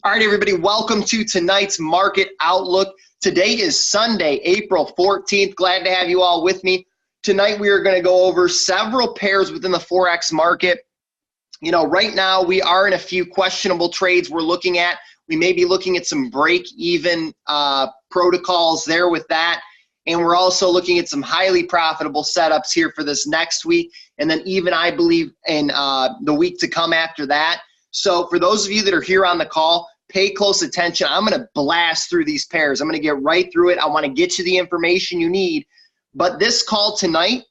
All right, everybody, welcome to tonight's Market Outlook. Today is Sunday, April 14th. Glad to have you all with me. Tonight, we are going to go over several pairs within the Forex market. You know, right now, we are in a few questionable trades we're looking at. We may be looking at some break-even protocols there with that. And we're also looking at some highly profitable setups here for this next week. And then even, I believe, in the week to come after that. So for those of you that are here on the call, pay close attention. I'm going to blast through these pairs. I'm going to get right through it. I want to get you the information you need. But this call tonight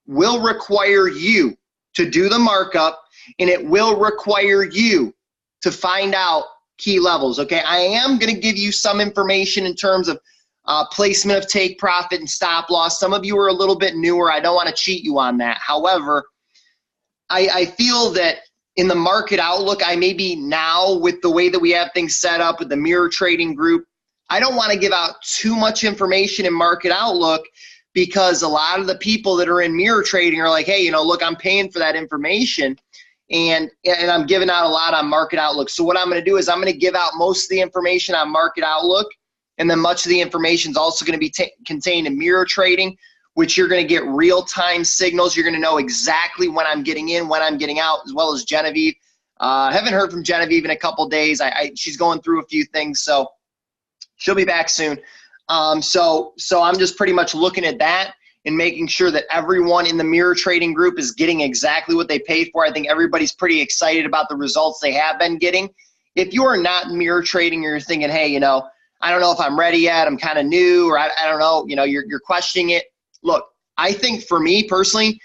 will require you to do the markup, and it will require you to find out key levels. Okay, I am going to give you some information in terms of placement of take profit and stop loss. Some of you are a little bit newer. I don't want to cheat you on that. However, I feel that in the market outlook, I may be now with the way that we have things set up with the mirror trading group, I don't want to give out too much information in market outlook because a lot of the people that are in mirror trading are like, hey, you know, look, I'm paying for that information and I'm giving out a lot on market outlook. So what I'm going to do is I'm going to give out most of the information on market outlook, and then much of the information is also going to be contained in mirror trading, which you're going to get real-time signals. You're going to know exactly when I'm getting in, when I'm getting out, as well as Genevieve. I haven't heard from Genevieve in a couple days. She's going through a few things, so she'll be back soon. So I'm just pretty much looking at that and making sure that everyone in the mirror trading group is getting exactly what they paid for. I think everybody's pretty excited about the results they have been getting. If you are not in mirror trading or you're thinking, hey, you know, I don't know if I'm ready yet, I'm kind of new, or I don't know, you know, you're questioning it. Look, I think for me personally,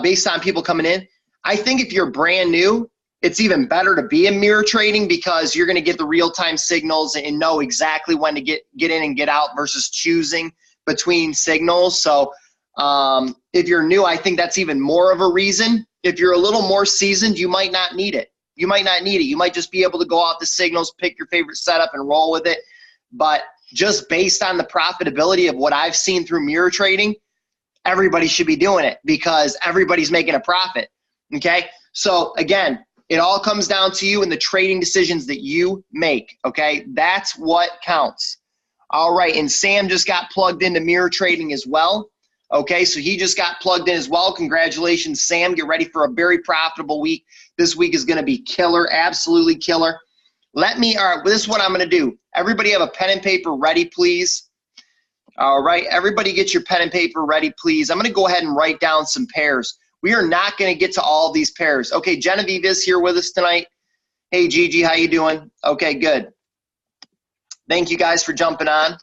based on people coming in, I think if you're brand new, it's even better to be in mirror trading because you're going to get the real-time signals and know exactly when to get in and get out versus choosing between signals. So if you're new, I think that's even more of a reason. If you're a little more seasoned, you might not need it. You might not need it. You might just be able to go off the signals, pick your favorite setup, and roll with it. But just based on the profitability of what I've seen through mirror trading, everybody should be doing it because everybody's making a profit, okay? So again, it all comes down to you and the trading decisions that you make, okay? That's what counts. All right, and Sam just got plugged into mirror trading as well, okay? So he just got plugged in as well. Congratulations, Sam. Get ready for a very profitable week. This week is gonna be killer, absolutely killer. All right, this is what I'm gonna do. Everybody have a pen and paper ready, please. All right, everybody get your pen and paper ready, please. I'm gonna go ahead and write down some pairs. We are not gonna get to all of these pairs. Okay, Genevieve is here with us tonight. Hey, Gigi, how you doing? Okay, good. Thank you guys for jumping on.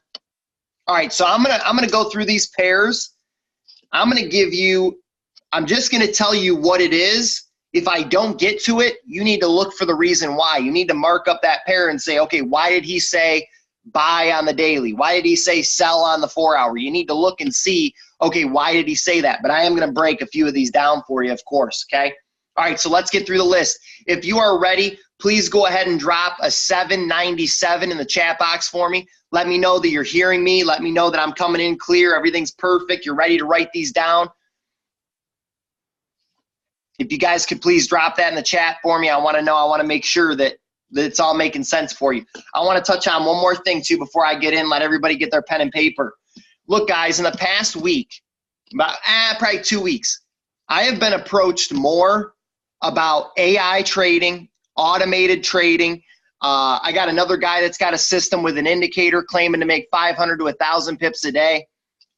All right, so I'm gonna go through these pairs. I'm just gonna tell you what it is. If I don't get to it, you need to look for the reason why. You need to mark up that pair and say, okay, why did he say buy on the daily? Why did he say sell on the 4 hour? You need to look and see, okay, why did he say that? But I am going to break a few of these down for you, of course, okay? All right, so let's get through the list. If you are ready, please go ahead and drop a 797 in the chat box for me. Let me know that you're hearing me. Let me know that I'm coming in clear. Everything's perfect. You're ready to write these down. If you guys could please drop that in the chat for me, I want to know. I want to make sure that it's all making sense for you. I want to touch on one more thing too before I get in. Let everybody get their pen and paper. Look, guys, in the past week, about probably 2 weeks, I have been approached more about AI trading, automated trading. I got another guy that's got a system with an indicator claiming to make 500 to 1,000 pips a day.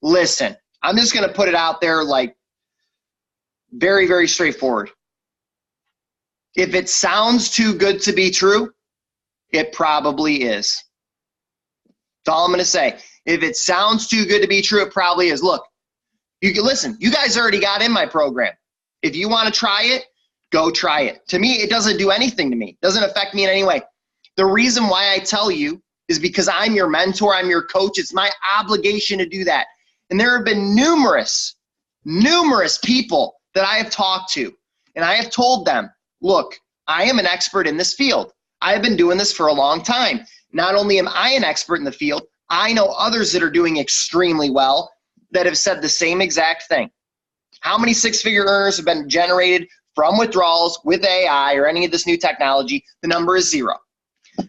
Listen, I'm just going to put it out there like very, very straightforward. If it sounds too good to be true, it probably is. That's all I'm going to say. If it sounds too good to be true, it probably is. Look, you can listen. You guys already got in my program. If you want to try it, go try it. To me, it doesn't do anything to me. It doesn't affect me in any way. The reason why I tell you is because I'm your mentor. I'm your coach. It's my obligation to do that. And there have been numerous people that I have talked to, and I have told them, look, I am an expert in this field. I have been doing this for a long time. Not only am I an expert in the field, I know others that are doing extremely well that have said the same exact thing. How many six-figure earners have been generated from withdrawals with AI or any of this new technology? The number is 0.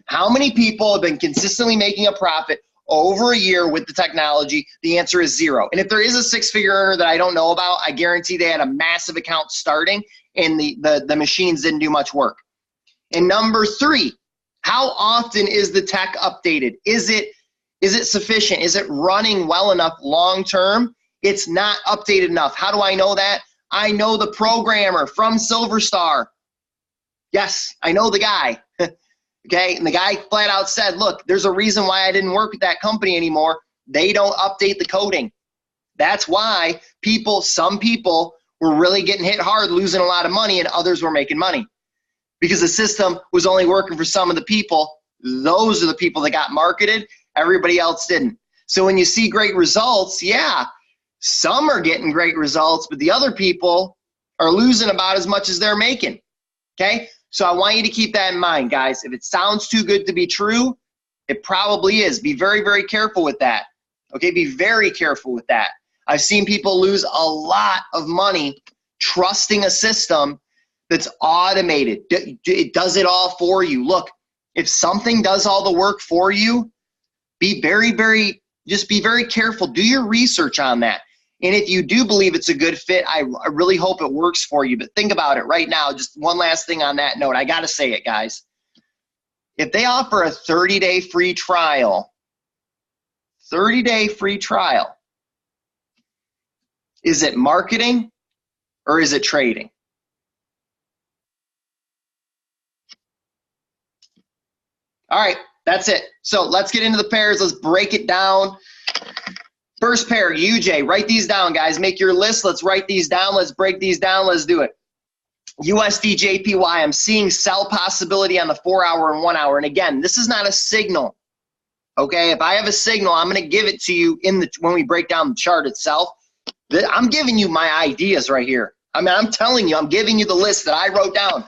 How many people have been consistently making a profit over a year with the technology? The answer is 0. And if there is a six-figure earner that I don't know about, I guarantee they had a massive account starting and the machines didn't do much work. And number 3, how often is the tech updated? Is it sufficient? Is it running well enough long term? It's not updated enough. How do I know that? I know the programmer from SilverStar. Yes, I know the guy. Okay, and the guy flat out said, look, there's a reason why I didn't work with that company anymore. They don't update the coding. That's why some people were really getting hit hard, losing a lot of money, and others were making money. Because the system was only working for some of the people. Those are the people that got marketed. Everybody else didn't. So when you see great results, yeah, some are getting great results, but the other people are losing about as much as they're making. Okay? So I want you to keep that in mind, guys. If it sounds too good to be true, it probably is. Be very, very careful with that. Okay? Be very careful with that. I've seen people lose a lot of money trusting a system that's automated. It does it all for you. Look, if something does all the work for you, be very, just be very careful. Do your research on that. And if you do believe it's a good fit, I really hope it works for you. But think about it right now. Just one last thing on that note. I got to say it, guys. If they offer a 30-day free trial, 30-day free trial, is it marketing or is it trading? All right, that's it. So let's get into the pairs. Let's break it down. First pair, UJ. Write these down, guys. Make your list. Let's write these down. Let's break these down. Let's do it. USDJPY. I'm seeing sell possibility on the 4-hour and 1-hour. And again, this is not a signal. Okay, if I have a signal, I'm going to give it to you when we break down the chart itself. I'm giving you my ideas right here. I mean, I'm telling you, I'm giving you the list that I wrote down.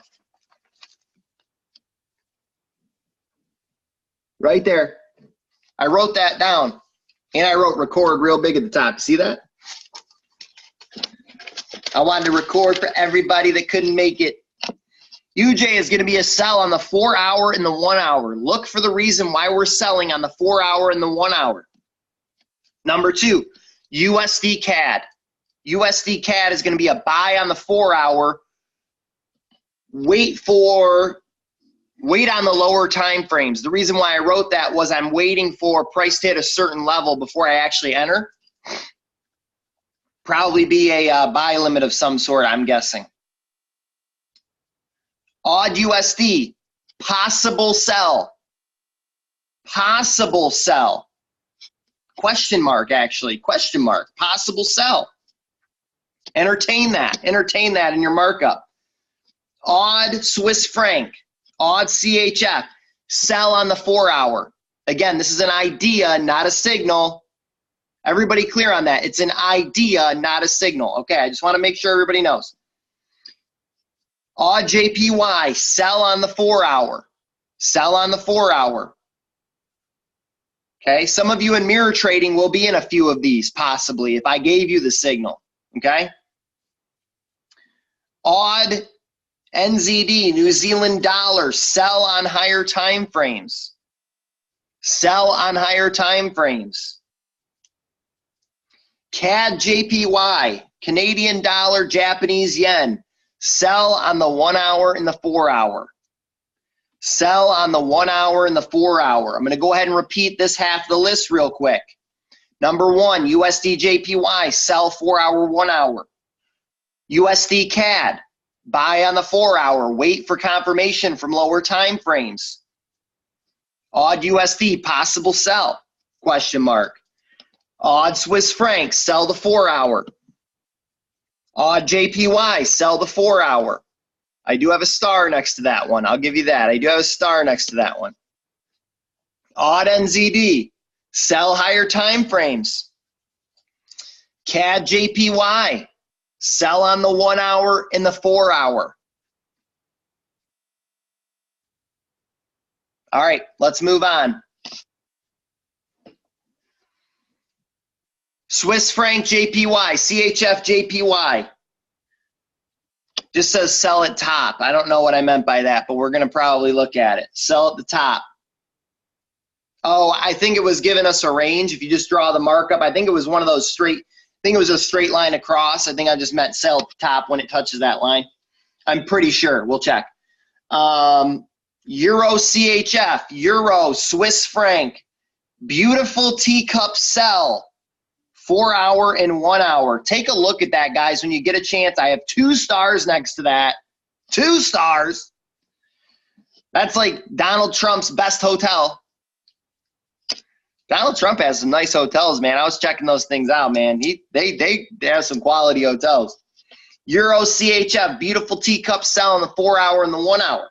Right there. I wrote that down. And I wrote record real big at the top. See that? I wanted to record for everybody that couldn't make it. UJ is going to be a sell on the 4-hour and the 1-hour. Look for the reason why we're selling on the 4-hour and the 1-hour. Number 2, USDCAD. USDCAD is going to be a buy on the 4-hour. Wait on the lower time frames. The reason why I wrote that was I'm waiting for price to hit a certain level before I actually enter. Probably be a buy limit of some sort, I'm guessing. AUDUSD, possible sell. Possible sell. Question mark, actually. Question mark. Possible sell. Entertain that. Entertain that in your markup. AUD Swiss franc. AUD CHF, sell on the 4-hour. Again, this is an idea, not a signal. Everybody clear on that? It's an idea, not a signal. Okay, I just want to make sure everybody knows. AUDJPY, sell on the 4-hour. Sell on the 4-hour. Okay, some of you in mirror trading will be in a few of these, possibly, if I gave you the signal. Okay? AUDNZD, New Zealand dollar, sell on higher time frames. Sell on higher time frames. CADJPY, Canadian dollar, Japanese yen, sell on the 1-hour and the 4-hour. Sell on the 1-hour and the 4-hour. I'm going to go ahead and repeat this half of the list real quick. Number 1, USDJPY, sell 4-hour, 1-hour. USDCAD, buy on the 4-hour, wait for confirmation from lower time frames. AUDUSD, possible sell, question mark. AUD Swiss franc, sell the 4-hour. AUDJPY, sell the 4-hour. I do have a star next to that one. I'll give you that. I do have a star next to that one. AUDNZD, sell higher time frames. CADJPY, sell on the 1-hour and the 4-hour. All right, let's move on. Swiss franc JPY, CHFJPY. Just says sell at top. I don't know what I meant by that, but we're going to probably look at it. Sell at the top. Oh, I think it was giving us a range. If you just draw the markup, I think it was one of those straight, I think it was a straight line across. I think I just meant sell top when it touches that line. I'm pretty sure. We'll check. Euro CHF, Euro, Swiss franc, beautiful teacup sell, 4 hour and 1 hour. Take a look at that, guys, when you get a chance. I have 2 stars next to that. 2 stars. That's like Donald Trump's best hotel. Donald Trump has some nice hotels, man. I was checking those things out, man. They have some quality hotels. Euro CHF, beautiful teacup sell in the 4 hour and the 1 hour.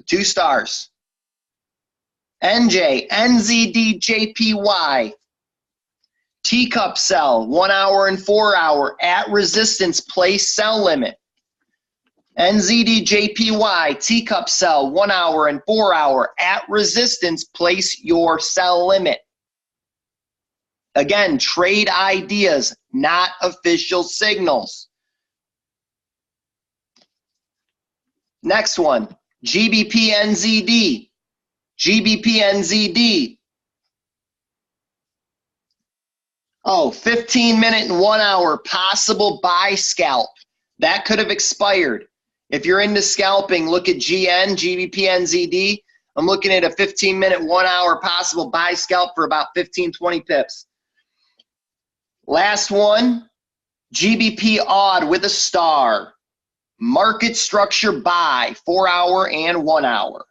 2 stars. NZDJPY, teacup sell, 1 hour and 4 hour, at resistance, place sell limit. NZDJPY, teacup sell, 1 hour and 4 hour, at resistance, place your sell limit. Again, trade ideas, not official signals. Next one, GBPNZD. GBPNZD. Oh, 15-minute and 1 hour possible buy scalp. That could have expired. If you're into scalping, look at GBPNZD. I'm looking at a 15-minute, 1 hour possible buy scalp for about 15, 20 pips. Last one, GBPAUD with a star. Market structure buy, 4 hour and 1 hour.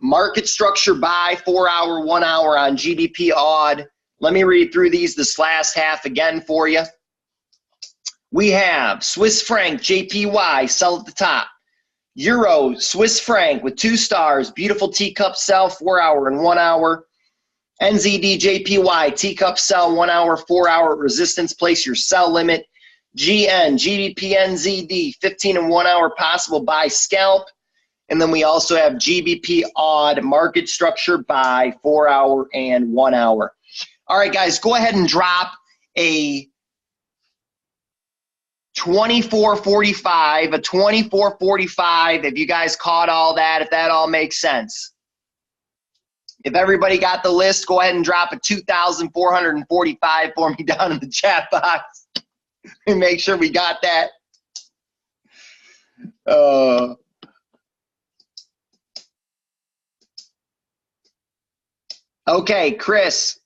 Market structure buy, 4 hour, 1 hour on GBPAUD. Let me read through this last half again for you. We have Swiss franc, JPY, sell at the top. Euro, Swiss franc with 2 stars, beautiful teacup sell, 4 hour and 1 hour. NZDJPY, teacup sell, 1 hour, 4 hour, resistance, place your sell limit. GBPNZD, 15 and 1 hour possible buy scalp. And then we also have GBPAUD, market structure buy, 4 hour and 1 hour. All right, guys, go ahead and drop a 24.45, a 24.45, if you guys caught all that, if that all makes sense. If everybody got the list, go ahead and drop a 2,445 for me down in the chat box and make sure we got that. Okay, Chris,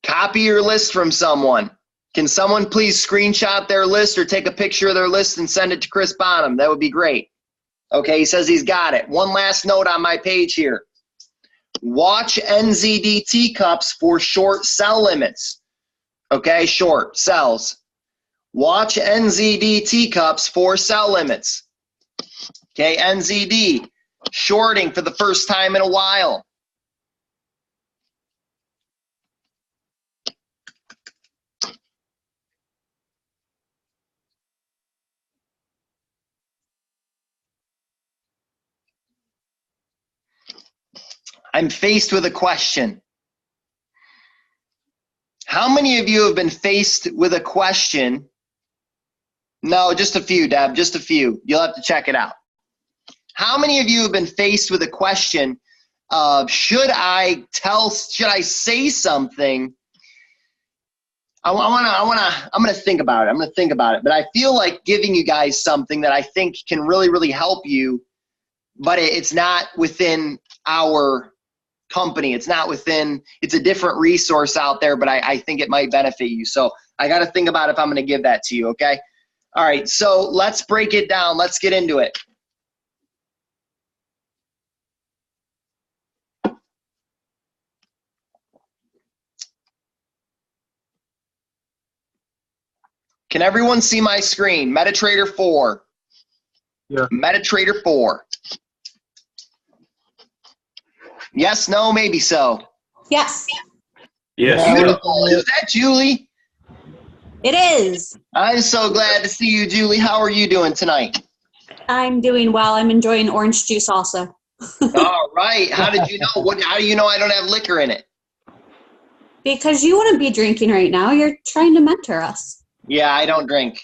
copy your list from someone. Can someone please screenshot their list or take a picture of their list and send it to Chris Bonham? That would be great. Okay, he says he's got it. One last note on my page here. Watch NZD teacups for short sell limits. Okay, short sells. Watch NZD teacups for sell limits. Okay, NZD, shorting for the first time in a while. I'm faced with a question. How many of you have been faced with a question? No, just a few, Deb, just a few. You'll have to check it out. How many of you have been faced with a question of should I say something? I'm gonna think about it. But I feel like giving you guys something that I think can really, really help you, but it's not within our company. It's a different resource out there, but I think it might benefit you. So I got to think about if I'm going to give that to you. Okay. All right. So let's break it down. Let's get into it. Can everyone see my screen? MetaTrader 4. Yeah. MetaTrader 4. Yes, no, maybe so. Yes. Yes. Beautiful. Is that Julie? It is. I'm so glad to see you, Julie. How are you doing tonight? I'm doing well. I'm enjoying orange juice also. All right. How did you know? How do you know I don't have liquor in it? Because you wouldn't be drinking right now. You're trying to mentor us. Yeah, I don't drink.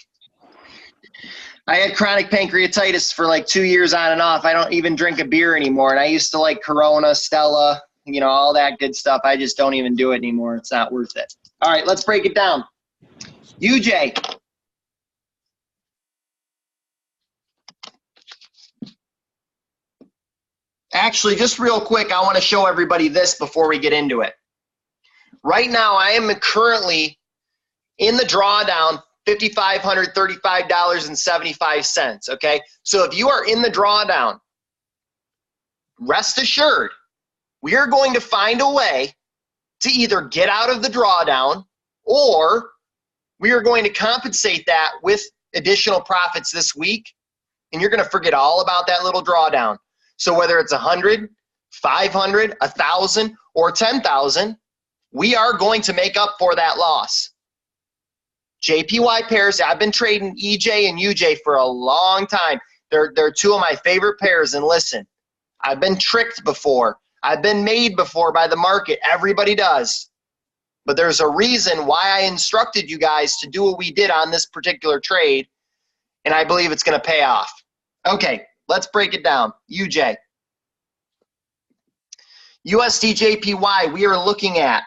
I had chronic pancreatitis for like 2 years on and off. I don't even drink a beer anymore. And I used to like Corona, Stella, you know, all that good stuff. I just don't even do it anymore. It's not worth it. All right, let's break it down. UJ. Actually, just real quick, I want to show everybody this before we get into it. Right now, I am currently in the drawdown, $5,535.75, okay? So if you are in the drawdown, rest assured, we are going to find a way to either get out of the drawdown or we are going to compensate that with additional profits this week, and you're going to forget all about that little drawdown. So whether it's 100, 500, 1,000, or 10,000, we are going to make up for that loss. JPY pairs, I've been trading EJ and UJ for a long time. They're two of my favorite pairs, and listen, I've been tricked before. I've been made before by the market. Everybody does. But there's a reason why I instructed you guys to do what we did on this particular trade, and I believe it's going to pay off. Okay, let's break it down. UJ. USDJPY, we are looking at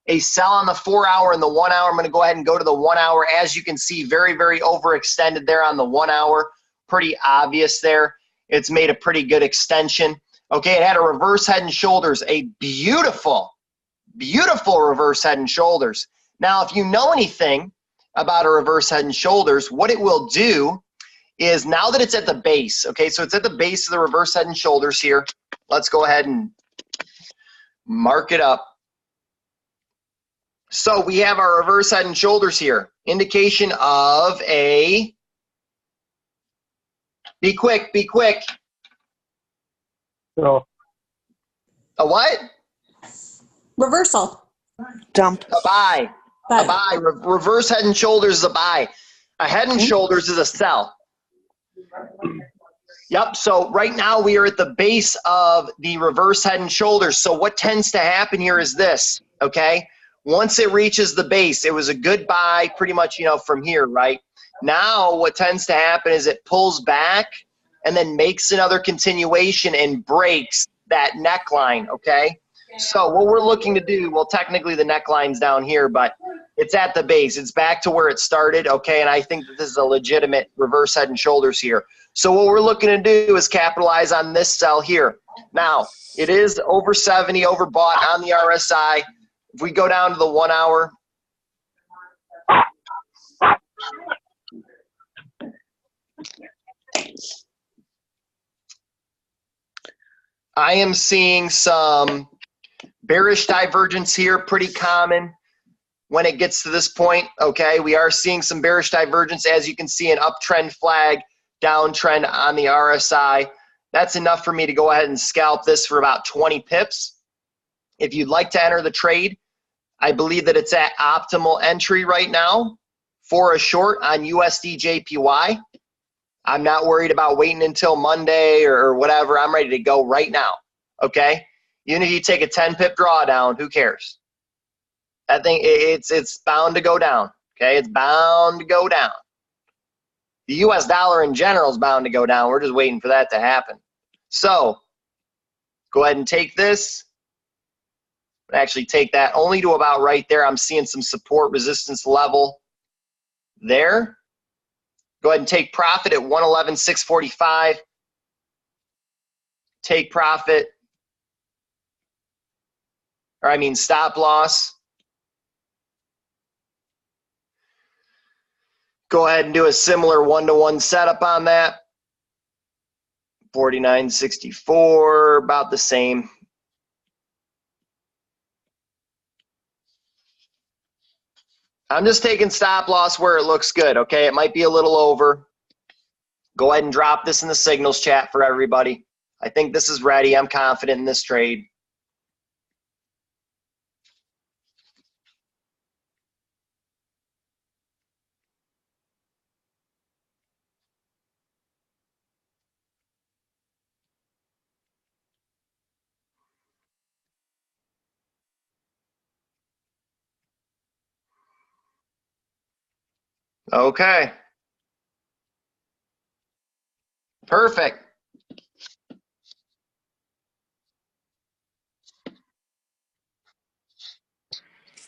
a sell on the 4 hour and the 1 hour. I'm going to go ahead and go to the 1 hour. As you can see, very, very overextended there on the 1 hour. Pretty obvious there. It's made a pretty good extension. Okay, it had a reverse head and shoulders, a beautiful, beautiful reverse head and shoulders. Now, if you know anything about a reverse head and shoulders, what it will do is now that it's at the base, okay, so it's at the base of the reverse head and shoulders here. Let's go ahead and mark it up. So we have our reverse head and shoulders here. Indication of a, be quick, be quick. So, A what? Reversal. dump. A buy. A buy. Reverse head and shoulders is a buy. A head and shoulders is a sell. Yep, so right now we are at the base of the reverse head and shoulders. So what tends to happen here is this, okay? Once it reaches the base, it was a good buy pretty much, you know, from here, right? Now what tends to happen is it pulls back and then makes another continuation and breaks that neckline, okay? So what we're looking to do, well, technically the neckline's down here, but it's at the base. It's back to where it started, okay? And I think that this is a legitimate reverse head and shoulders here. So what we're looking to do is capitalize on this sell here. Now, it is over 70, overbought on the RSI. If we go down to the 1 hour, I am seeing some bearish divergence here, pretty common when it gets to this point, okay? We are seeing some bearish divergence. As you can see, an uptrend flag, downtrend on the RSI. That's enough for me to go ahead and scalp this for about 20 pips. If you'd like to enter the trade, I believe that it's at optimal entry right now for a short on USDJPY. I'm not worried about waiting until Monday or whatever. I'm ready to go right now, okay? Even if you take a 10 pip drawdown, who cares? That thing, it's bound to go down, okay? It's bound to go down. The US dollar in general is bound to go down. We're just waiting for that to happen. So go ahead and take this. Actually take that only to about right there. I'm seeing some support resistance level there. Go ahead and take profit at 111,645. Take profit, or I mean stop loss. Go ahead and do a similar one-to-one setup on that. 49.64, about the same. I'm just taking stop loss where it looks good, okay? It might be a little over. Go ahead and drop this in the signals chat for everybody. I think this is ready. I'm confident in this trade. Okay. Perfect.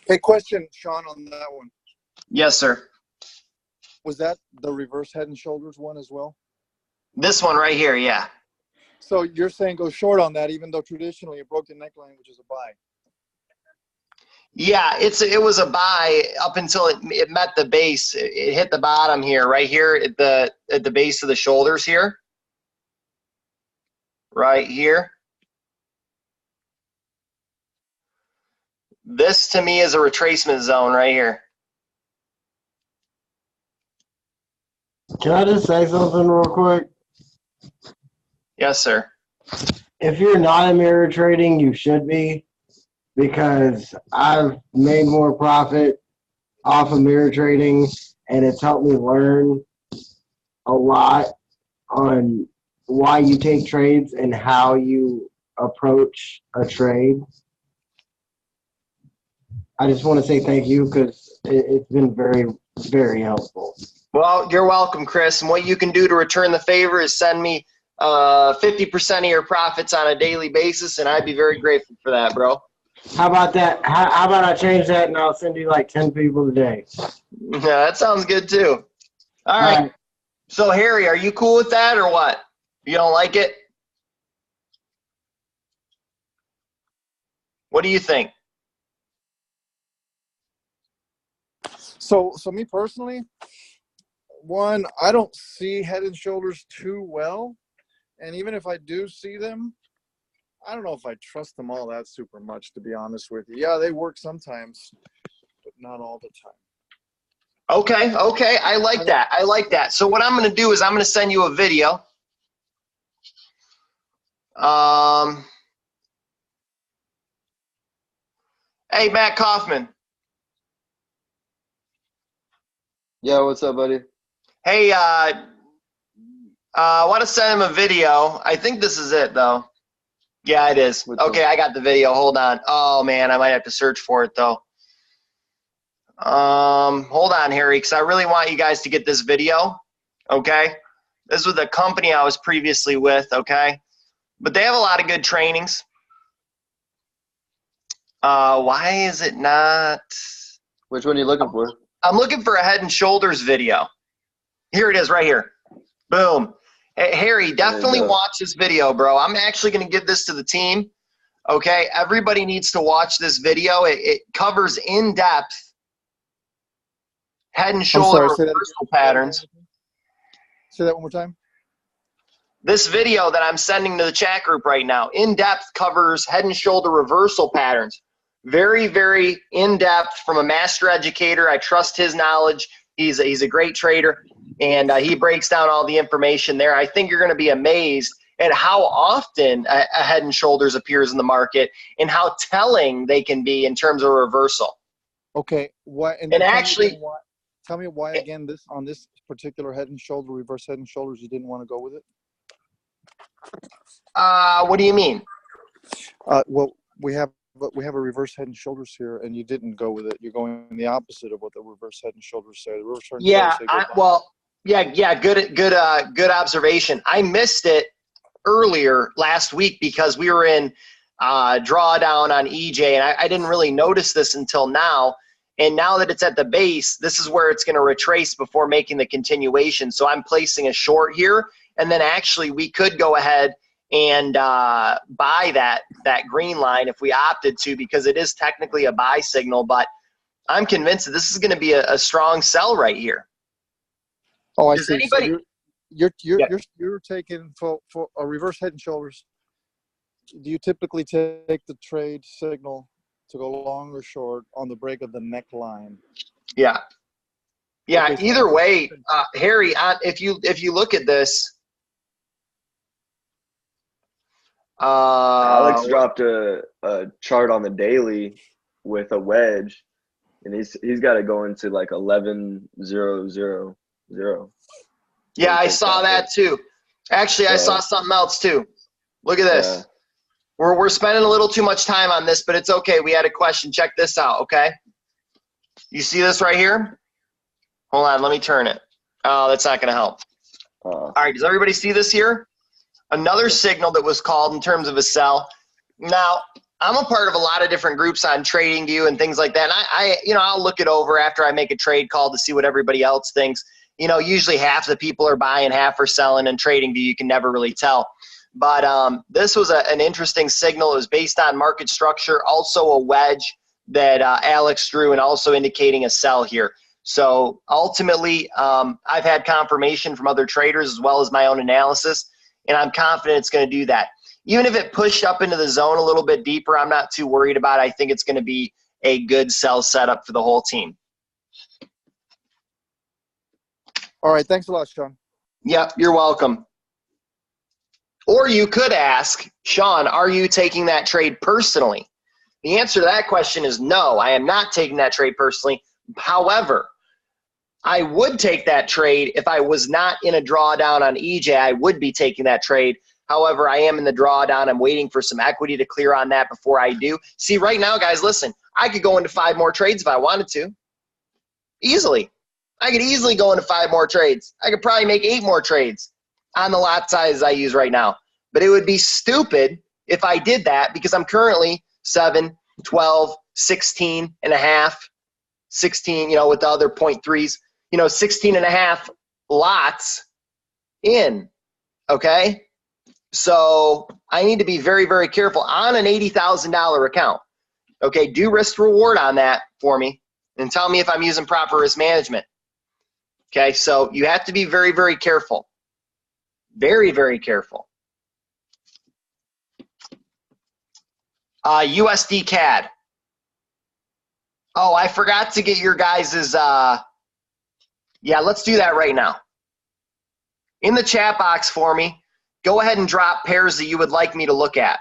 Hey, question, Sean, on that one. Yes, sir. Was that the reverse head and shoulders one as well? This one right here, yeah. So you're saying go short on that, even though traditionally it broke the neckline, which is a buy. Yeah, it was a buy up until it met the base. It hit the bottom here, right here at the base of the shoulders here. Right here. This to me is a retracement zone right here. Can I just say something real quick? Yes, sir. If you're not in mirror trading, you should be, because I've made more profit off of mirror trading, and it's helped me learn a lot on why you take trades and how you approach a trade. I just want to say thank you, because it's been very, very helpful. Well, you're welcome, Chris. And what you can do to return the favor is send me 50% of your profits on a daily basis, and I'd be very grateful for that, bro. How about that? How about I change that and I'll send you like 10 people today? Yeah, that sounds good too. All right. So, Harry, are you cool with that or what? You don't like it? What do you think? So me personally, one, I don't see head and shoulders too well. And even if I do see them, I don't know if I trust them all that super much, to be honest with you. Yeah, they work sometimes, but not all the time. Okay, okay. I like that. I like that. So what I'm going to do is I'm going to send you a video. Hey, Matt Kaufman. Yeah, what's up, buddy? Hey, I want to send him a video. I think this is it, though. Yeah, it is. Okay, I got the video. Hold on. Oh, man, I might have to search for it, though. Hold on, Harry, because I really want you guys to get this video, okay? This was the company I was previously with, okay? But they have a lot of good trainings. Why is it not? Which one are you looking for? I'm looking for a head and shoulders video. Here it is right here. Boom. Hey, Harry, definitely watch this video, bro. I'm actually going to give this to the team, okay? Everybody needs to watch this video. It covers in-depth head and shoulder reversal patterns. Say that one more time. This video that I'm sending to the chat group right now, in-depth covers head and shoulder reversal patterns. Very, very in-depth from a master educator. I trust his knowledge. He's a great trader, and he breaks down all the information there. I think you're going to be amazed at how often a head and shoulders appears in the market and how telling they can be in terms of reversal. Okay. What? And actually, tell me why again on this particular head and shoulder, reverse head and shoulders, you didn't want to go with it. What do you mean? Well, we have a reverse head and shoulders here, and you didn't go with it. You're going the opposite of what the reverse head and shoulders say. The reverse head and shoulders say good observation. I missed it earlier last week because we were in drawdown on EJ, and I didn't really notice this until now. And now that it's at the base, this is where it's going to retrace before making the continuation. So I'm placing a short here, and then actually we could go ahead and buy that green line if we opted to, because it is technically a buy signal. But I'm convinced that this is going to be a strong sell right here. Oh, I Does see. anybody? So you're taking for a reverse head and shoulders. Do you typically take the trade signal to go long or short on the break of the neckline? Yeah. Yeah. Okay, Either way, Harry, if you look at this. Alex dropped a chart on the daily with a wedge, and he's got it going to like 11.000. Yeah, I saw that too. Actually, I saw something else too. Look at this. Yeah. We're spending a little too much time on this, but it's okay. We had a question. Check this out, okay? You see this right here? Hold on, let me turn it. Oh, that's not going to help. All right, does everybody see this here? Another signal that was called in terms of a sell. Now, I'm a part of a lot of different groups on TradingView and things like that. And I'll look it over after I make a trade call to see what everybody else thinks. Usually half the people are buying, half are selling, and TradingView you can never really tell. But this was an interesting signal. It was based on market structure, also a wedge that Alex drew, and also indicating a sell here. So ultimately, I've had confirmation from other traders as well as my own analysis, and I'm confident it's going to do that. Even if it pushed up into the zone a little bit deeper, I'm not too worried about it. I think it's going to be a good sell setup for the whole team. All right. Thanks a lot, Sean. Yep, you're welcome. Or you could ask, Sean, are you taking that trade personally? The answer to that question is no, I am not taking that trade personally. However, I would take that trade if I was not in a drawdown on EJ. I would be taking that trade. However, I am in the drawdown. I'm waiting for some equity to clear on that before I do. See, right now, guys, listen, I could go into 5 more trades if I wanted to. Easily. I could easily go into 5 more trades. I could probably make 8 more trades on the lot sizes I use right now. But it would be stupid if I did that because I'm currently 7, 12, 16 and a half, 16, with the other 0.3s, 16 and a half lots in, okay? So I need to be very, very careful on an $80,000 account. Okay, do risk reward on that for me and tell me if I'm using proper risk management. Okay, so you have to be very, very careful. Very, very careful. USDCAD. Oh, I forgot to get your guys's, yeah, let's do that right now. In the chat box for me, go ahead and drop pairs that you would like me to look at.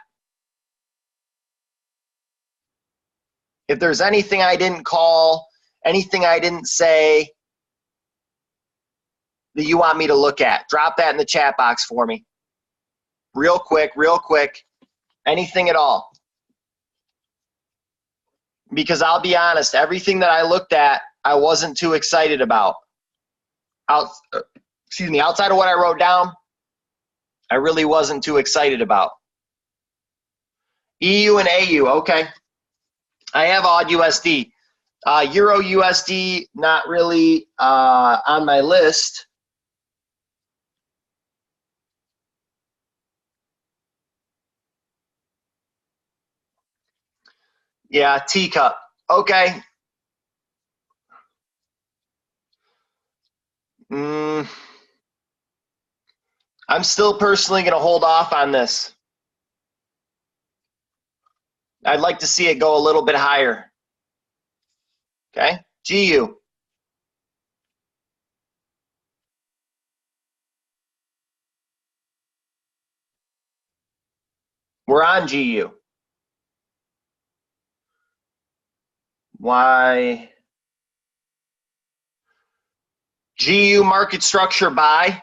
If there's anything I didn't call, anything I didn't say that you want me to look at, drop that in the chat box for me. Real quick, anything at all. Because I'll be honest, everything that I looked at, I wasn't too excited about. Outside of what I wrote down, I really wasn't too excited about. EU and AU, okay. I have AUDUSD. Euro USD, not really on my list. Yeah, teacup. Okay. I'm still personally going to hold off on this. I'd like to see it go a little bit higher. Okay, GU. We're on GU. Why? GU market structure buy.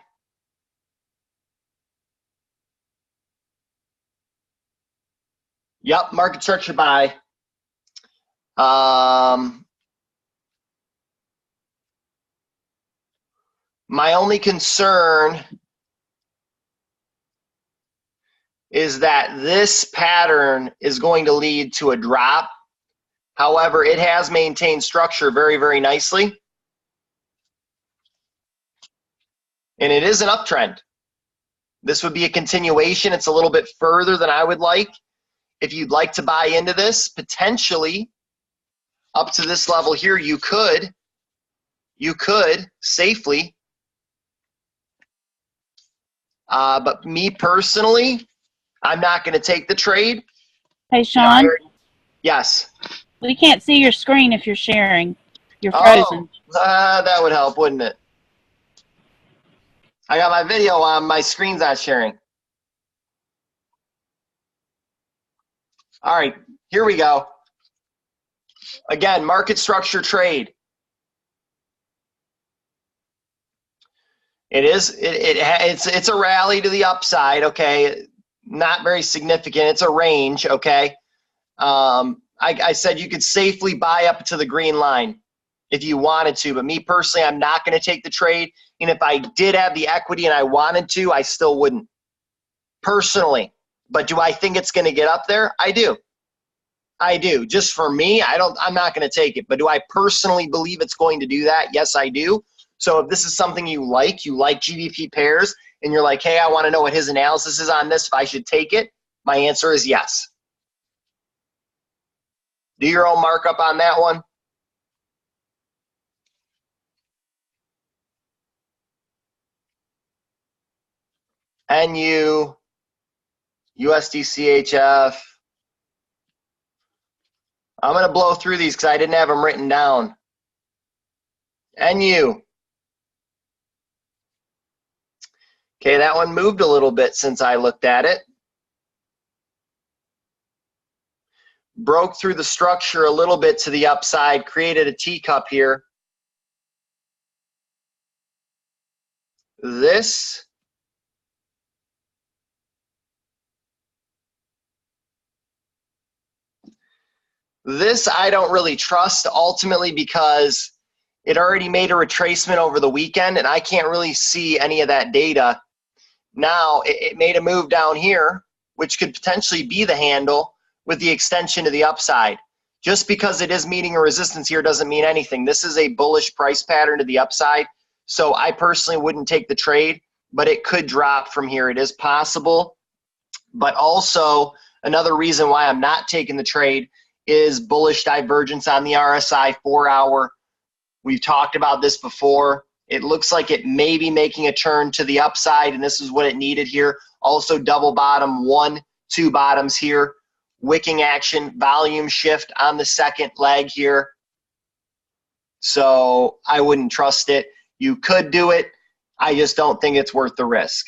Yep, market structure buy. My only concern is that this pattern is going to lead to a drop. However, it has maintained structure very, very nicely. And it is an uptrend. This would be a continuation. It's a little bit further than I would like. If you'd like to buy into this, potentially up to this level here, you could safely. But me personally, I'm not going to take the trade. Hey, Sean. Yes. We can't see your screen if you're sharing. You're frozen. Oh, that would help, wouldn't it? I got my video on. My screen's not sharing. All right, here we go. Again, market structure trade. It's a rally to the upside, okay? Not very significant. It's a range, okay? I said you could safely buy up to the green line. if you wanted to. But me personally, I'm not going to take the trade. And if I did have the equity and I wanted to, I still wouldn't. Personally. But do I think it's going to get up there? I do. I do. Just for me, I'm not going to take it. But do I personally believe it's going to do that? Yes, I do. So if this is something you like GBP pairs, and you're like, hey, I want to know what his analysis is on this, if I should take it, my answer is yes. Do your own markup on that one. NU, USDCHF. I'm going to blow through these because I didn't have them written down. NU. Okay, that one moved a little bit since I looked at it. Broke through the structure a little bit to the upside, created a teacup here. This I don't really trust ultimately because it already made a retracement over the weekend and I can't really see any of that data. Now it made a move down here, which could potentially be the handle with the extension to the upside. Just because it is meeting a resistance here doesn't mean anything. This is a bullish price pattern to the upside. So I personally wouldn't take the trade, but it could drop from here. It is possible. But also another reason why I'm not taking the trade is bullish divergence on the RSI 4-hour. We've talked about this before. It looks like it may be making a turn to the upside, and this is what it needed here. Also double bottom, 1, 2 bottoms here. Wicking action, volume shift on the second leg here. So I wouldn't trust it. You could do it. I just don't think it's worth the risk.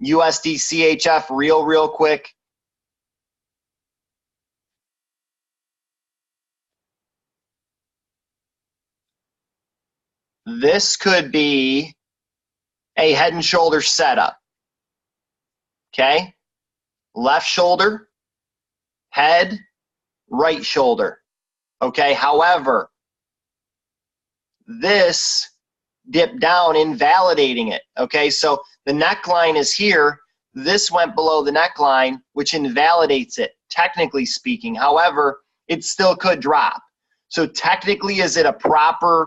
USD CHF real quick. This could be a head and shoulder setup. Okay? Left shoulder, head, right shoulder. Okay? However, this dipped down, invalidating it. Okay? So the neckline is here. This went below the neckline, which invalidates it, technically speaking. However, it still could drop. So technically, is it a proper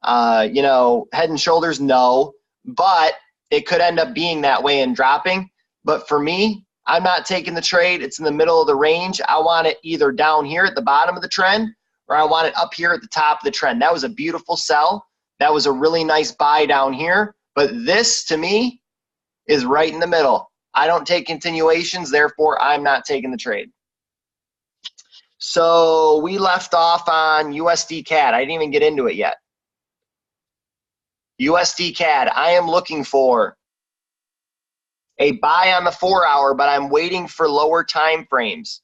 head and shoulders? No, but it could end up being that way and dropping. But for me, I'm not taking the trade. It's in the middle of the range. I want it either down here at the bottom of the trend or I want it up here at the top of the trend. That was a beautiful sell. That was a really nice buy down here. But this, to me, is right in the middle. I don't take continuations, therefore I'm not taking the trade. So we left off on USDCAD. I didn't even get into it yet. USDCAD, I am looking for a buy on the 4-hour, but I'm waiting for lower time frames.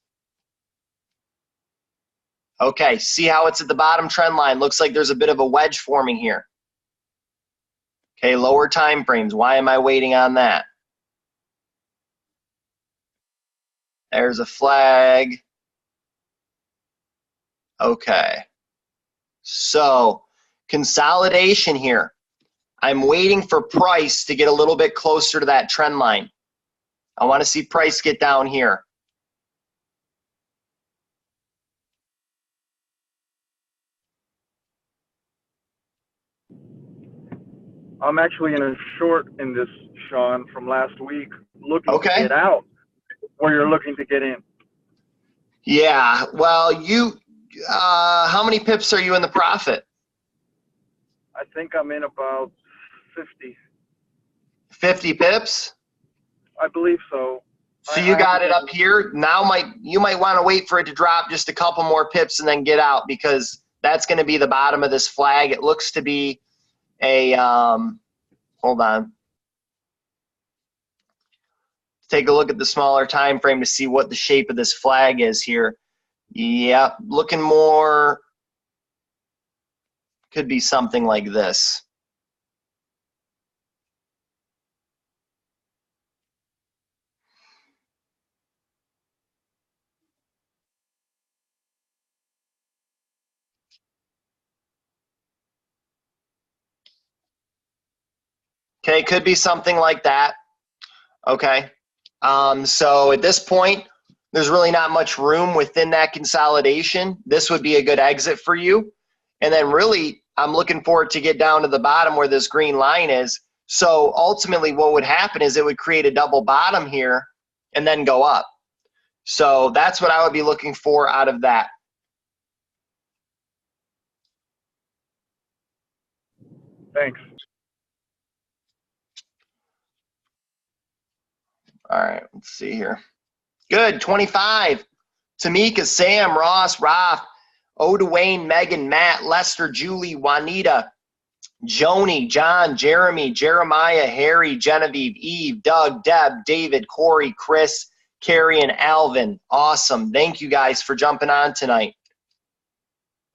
Okay, see how it's at the bottom trend line? Looks like there's a bit of a wedge forming here. Okay, lower time frames. Why am I waiting on that? There's a flag. Okay. So, consolidation here. I'm waiting for price to get a little bit closer to that trend line. I want to see price get down here. I'm actually in a short in this, Sean, from last week, looking to Okay. get out where you're looking to get in. Yeah, well, how many pips are you in the profit? I think I'm in about 50. 50 pips? I believe so. So you got it up here. Now you might want to wait for it to drop just a couple more pips and then get out, because that's going to be the bottom of this flag. It looks to be a hold on. Take a look at the smaller time frame to see what the shape of this flag is here. Yep, looking more, could be something like this. Okay, could be something like that. Okay, so at this point, there's really not much room within that consolidation. This would be a good exit for you. And then really, I'm looking for it to get down to the bottom where this green line is. So ultimately what would happen is it would create a double bottom here and then go up. So that's what I would be looking for out of that. Thanks. All right, let's see here. Good, 25. Tamika, Sam, Ross, Raf, Dwayne, Megan, Matt, Lester, Julie, Juanita, Joni, John, Jeremy, Jeremiah, Harry, Genevieve, Eve, Doug, Deb, David, Corey, Chris, Carrie, and Alvin. Awesome. Thank you guys for jumping on tonight.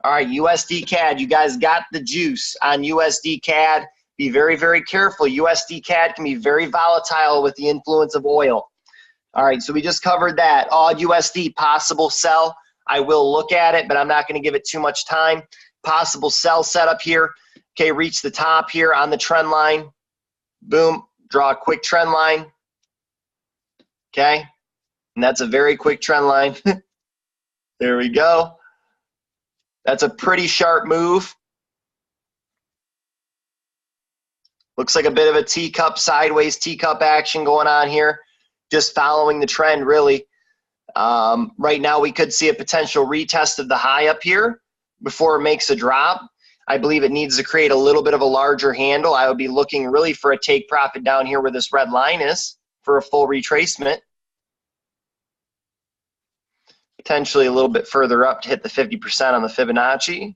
All right, USDCAD. You guys got the juice on USDCAD. Be very, very careful. USDCAD can be very volatile with the influence of oil. All right, so we just covered that. AUDUSD, possible sell. I will look at it, but I'm not going to give it too much time. Possible sell setup here. Okay, reach the top here on the trend line. Boom, draw a quick trend line. Okay, and that's a very quick trend line. There we go. That's a pretty sharp move. Looks like a bit of a teacup, sideways teacup action going on here. Just following the trend, really. Right now, we could see a potential retest of the high up here before it makes a drop. I believe it needs to create a little bit of a larger handle. I would be looking really for a take profit down here where this red line is for a full retracement. Potentially a little bit further up to hit the 50% on the Fibonacci.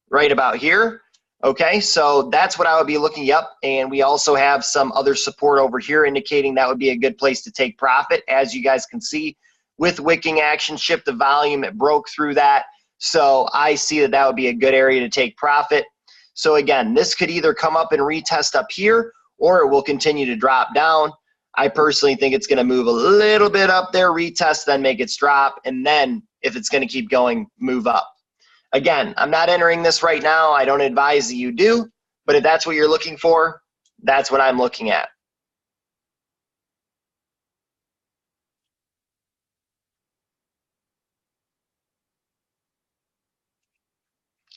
Right about here. Okay, so that's what I would be looking up. And we also have some other support over here indicating that would be a good place to take profit. As you guys can see, with wicking action, shift the volume, it broke through that. So I see that that would be a good area to take profit. So again, this could either come up and retest up here, or it will continue to drop down. I personally think it's going to move a little bit up there, retest, then make its drop, and then if it's going to keep going, move up. Again, I'm not entering this right now. I don't advise that you do, but if that's what you're looking for, that's what I'm looking at.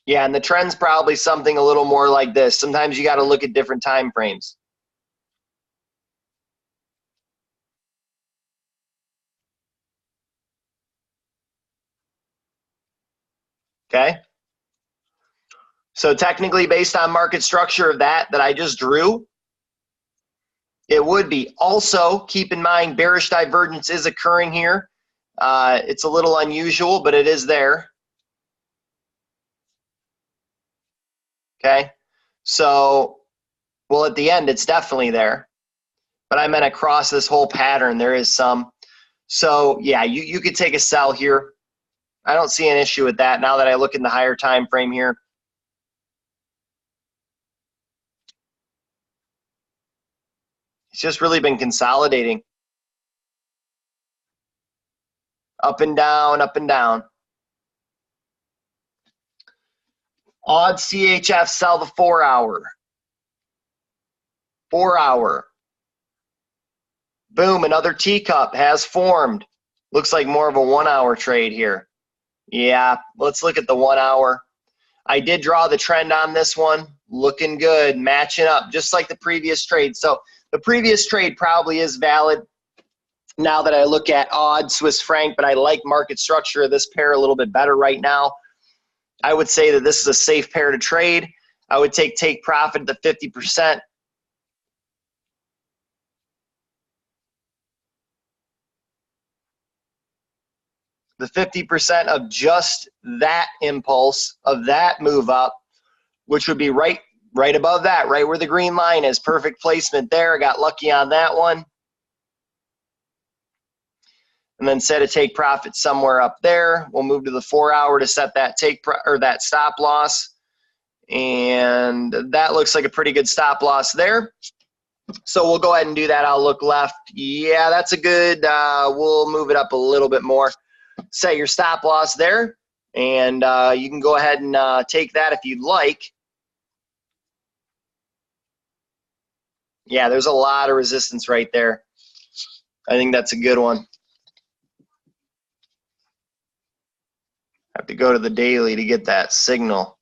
Yeah, and the trend's probably something a little more like this. Sometimes you got to look at different time frames. Okay? So technically, based on market structure of that I just drew, it would be. Also, keep in mind, bearish divergence is occurring here. It's a little unusual, but it is there. Okay? So, well, at the end, it's definitely there. But I meant across this whole pattern, there is some. So, yeah, you could take a sell here. I don't see an issue with that now that I look in the higher time frame here. It's just really been consolidating. Up and down, up and down. Odd CHF, sell the 4 hour. 4 hour. Boom, another teacup has formed. Looks like more of a 1 hour trade here. Yeah, let's look at the 1 hour. I did draw the trend on this one. Looking good, matching up, just like the previous trade. So the previous trade probably is valid now that I look at odd Swiss franc, but I like market structure of this pair a little bit better right now. I would say that this is a safe pair to trade. I would take profit at the 50%. The 50% of just that impulse, of that move up, which would be right above that, right where the green line is. Perfect placement there. Got lucky on that one. And then set a take profit somewhere up there. We'll move to the 4 hour to set that that stop loss. And that looks like a pretty good stop loss there. So we'll go ahead and do that. I'll look left. Yeah, that's a good, we'll move it up a little bit more. Set your stop loss there. And you can go ahead and take that if you'd like. Yeah, there's a lot of resistance right there. I think that's a good one. Have to go to the daily to get that signal.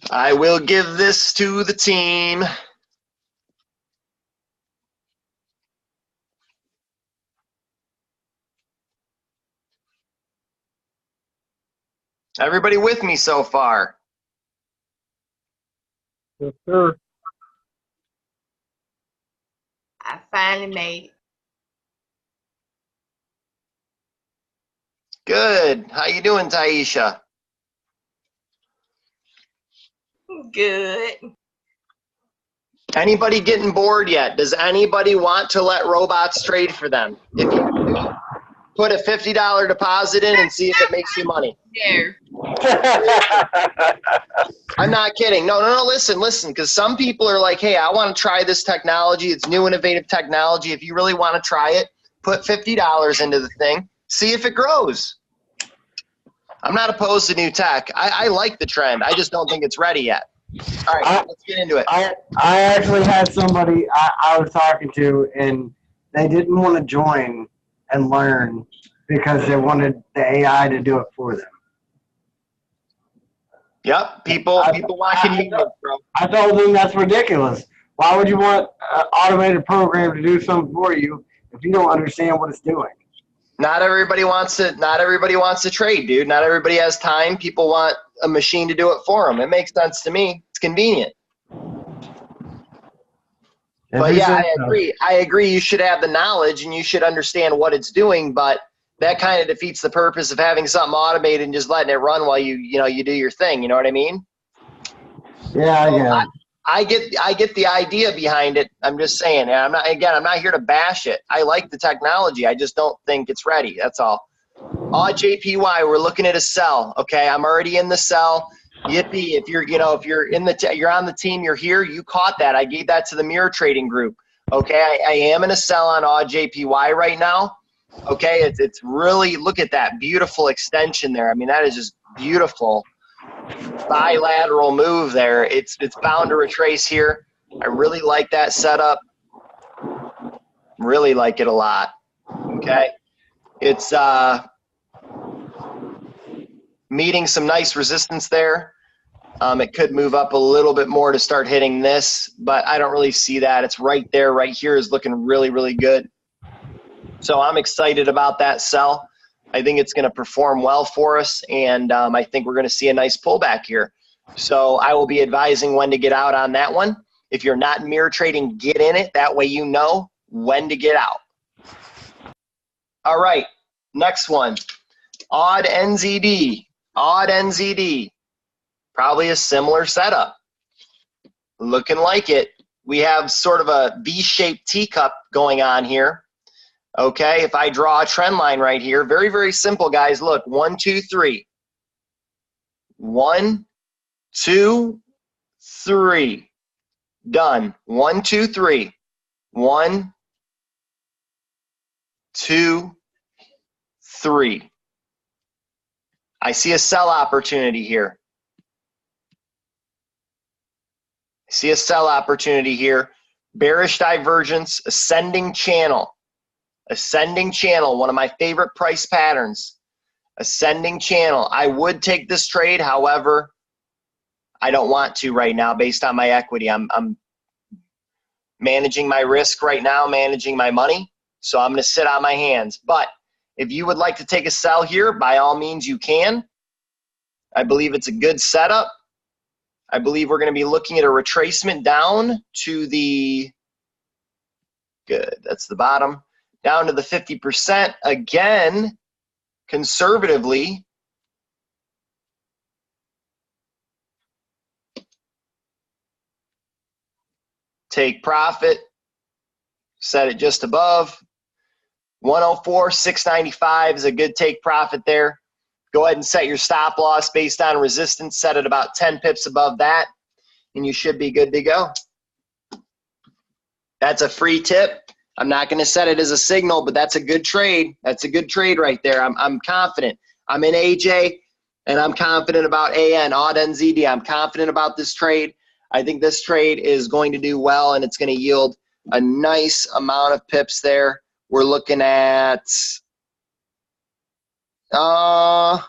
I will give this to the team. Everybody with me so far? Yes, sir. I finally made it. Good. How you doing, Taisha? Good. Anybody getting bored yet? Does anybody want to let robots trade for them? If you do, put a $50 deposit in and see if it makes you money. There. I'm not kidding. No, listen, because some people are like, hey, I want to try this technology. It's new, innovative technology. If you really want to try it, put $50 into the thing. See if it grows. I'm not opposed to new tech. I like the trend. I just don't think it's ready yet. All right, let's get into it. I actually had somebody I was talking to, and they didn't want to join and learn because they wanted the AI to do it for them. Yep, people want convenience, bro. I told them that's ridiculous. Why would you want an automated program to do something for you if you don't understand what it's doing? Not everybody wants to trade, dude. Not everybody has time. People want a machine to do it for them. It makes sense to me. It's convenient. But yeah, I agree. You should have the knowledge and you should understand what it's doing, but that kind of defeats the purpose of having something automated and just letting it run while you do your thing. You know what I mean? Yeah, I get the idea behind it. I'm just saying. I'm not here to bash it. I like the technology. I just don't think it's ready. That's all. AUDJPY, we're looking at a sell. Okay, I'm already in the sell. Yippee! If you're you're on the team, you're here. You caught that. I gave that to the mirror trading group. Okay, I am in a sell on AUDJPY right now. Okay, it's really, look at that beautiful extension there. I mean, that is just beautiful. Bilateral move there. It's bound to retrace here. I really like that setup. Really like it a lot. Okay, it's meeting some nice resistance there. It could move up a little bit more to start hitting this, but I don't really see that. It's right there. Right here is looking really, really good. So I'm excited about that sell. I think it's going to perform well for us, and I think we're going to see a nice pullback here. So I will be advising when to get out on that one. If you're not mirror trading, get in it. That way you know when to get out. All right, next one. AUDNZD. AUDNZD. Probably a similar setup. Looking like it. We have sort of a V-shaped teacup going on here. Okay, if I draw a trend line right here, very, very simple, guys. Look, 1, 2, 3. 1, 2, 3. Done. 1, 2, 3. 1, 2, 3. I see a sell opportunity here. I see a sell opportunity here. Bearish divergence, ascending channel. Ascending channel, one of my favorite price patterns. Ascending channel. I would take this trade, however, I don't want to right now based on my equity. I'm managing my risk right now, managing my money, so I'm going to sit on my hands. But if you would like to take a sell here, by all means you can. I believe it's a good setup. I believe we're going to be looking at a retracement down to the, good, that's the bottom. Down to the 50%, again, conservatively. Take profit, set it just above. 104,695 is a good take profit there. Go ahead and set your stop loss based on resistance, set it about 10 pips above that, and you should be good to go. That's a free tip. I'm not going to set it as a signal, but that's a good trade. That's a good trade right there. I'm confident. I'm in AJ. And I'm confident about AUDNZD. I'm confident about this trade. I think this trade is going to do well, and it's going to yield a nice amount of pips there. We're looking at, might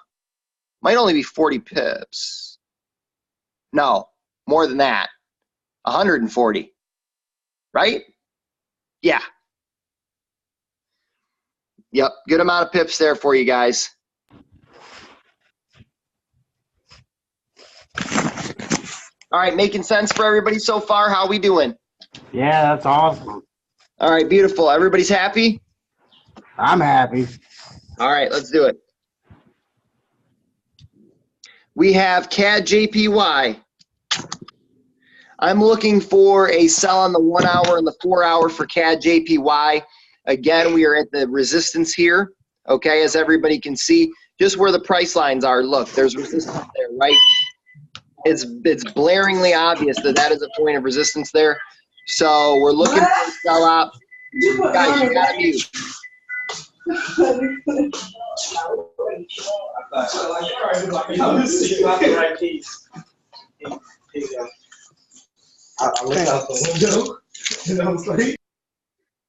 only be 40 pips. No, more than that. 140, right? Yeah. Yep, good amount of pips there for you guys. All right, making sense for everybody so far? How we doing? Yeah, that's awesome. All right, beautiful. Everybody's happy? I'm happy. All right, let's do it. We have CADJPY. I'm looking for a sell on the 1 hour and the 4 hour for CADJPY. Again, we are at the resistance here, okay, as everybody can see, just where the price lines are. Look, there's resistance there, right? It's blaringly obvious that that is a point of resistance there. So we're looking for a sell out. Guys, you gotta mute.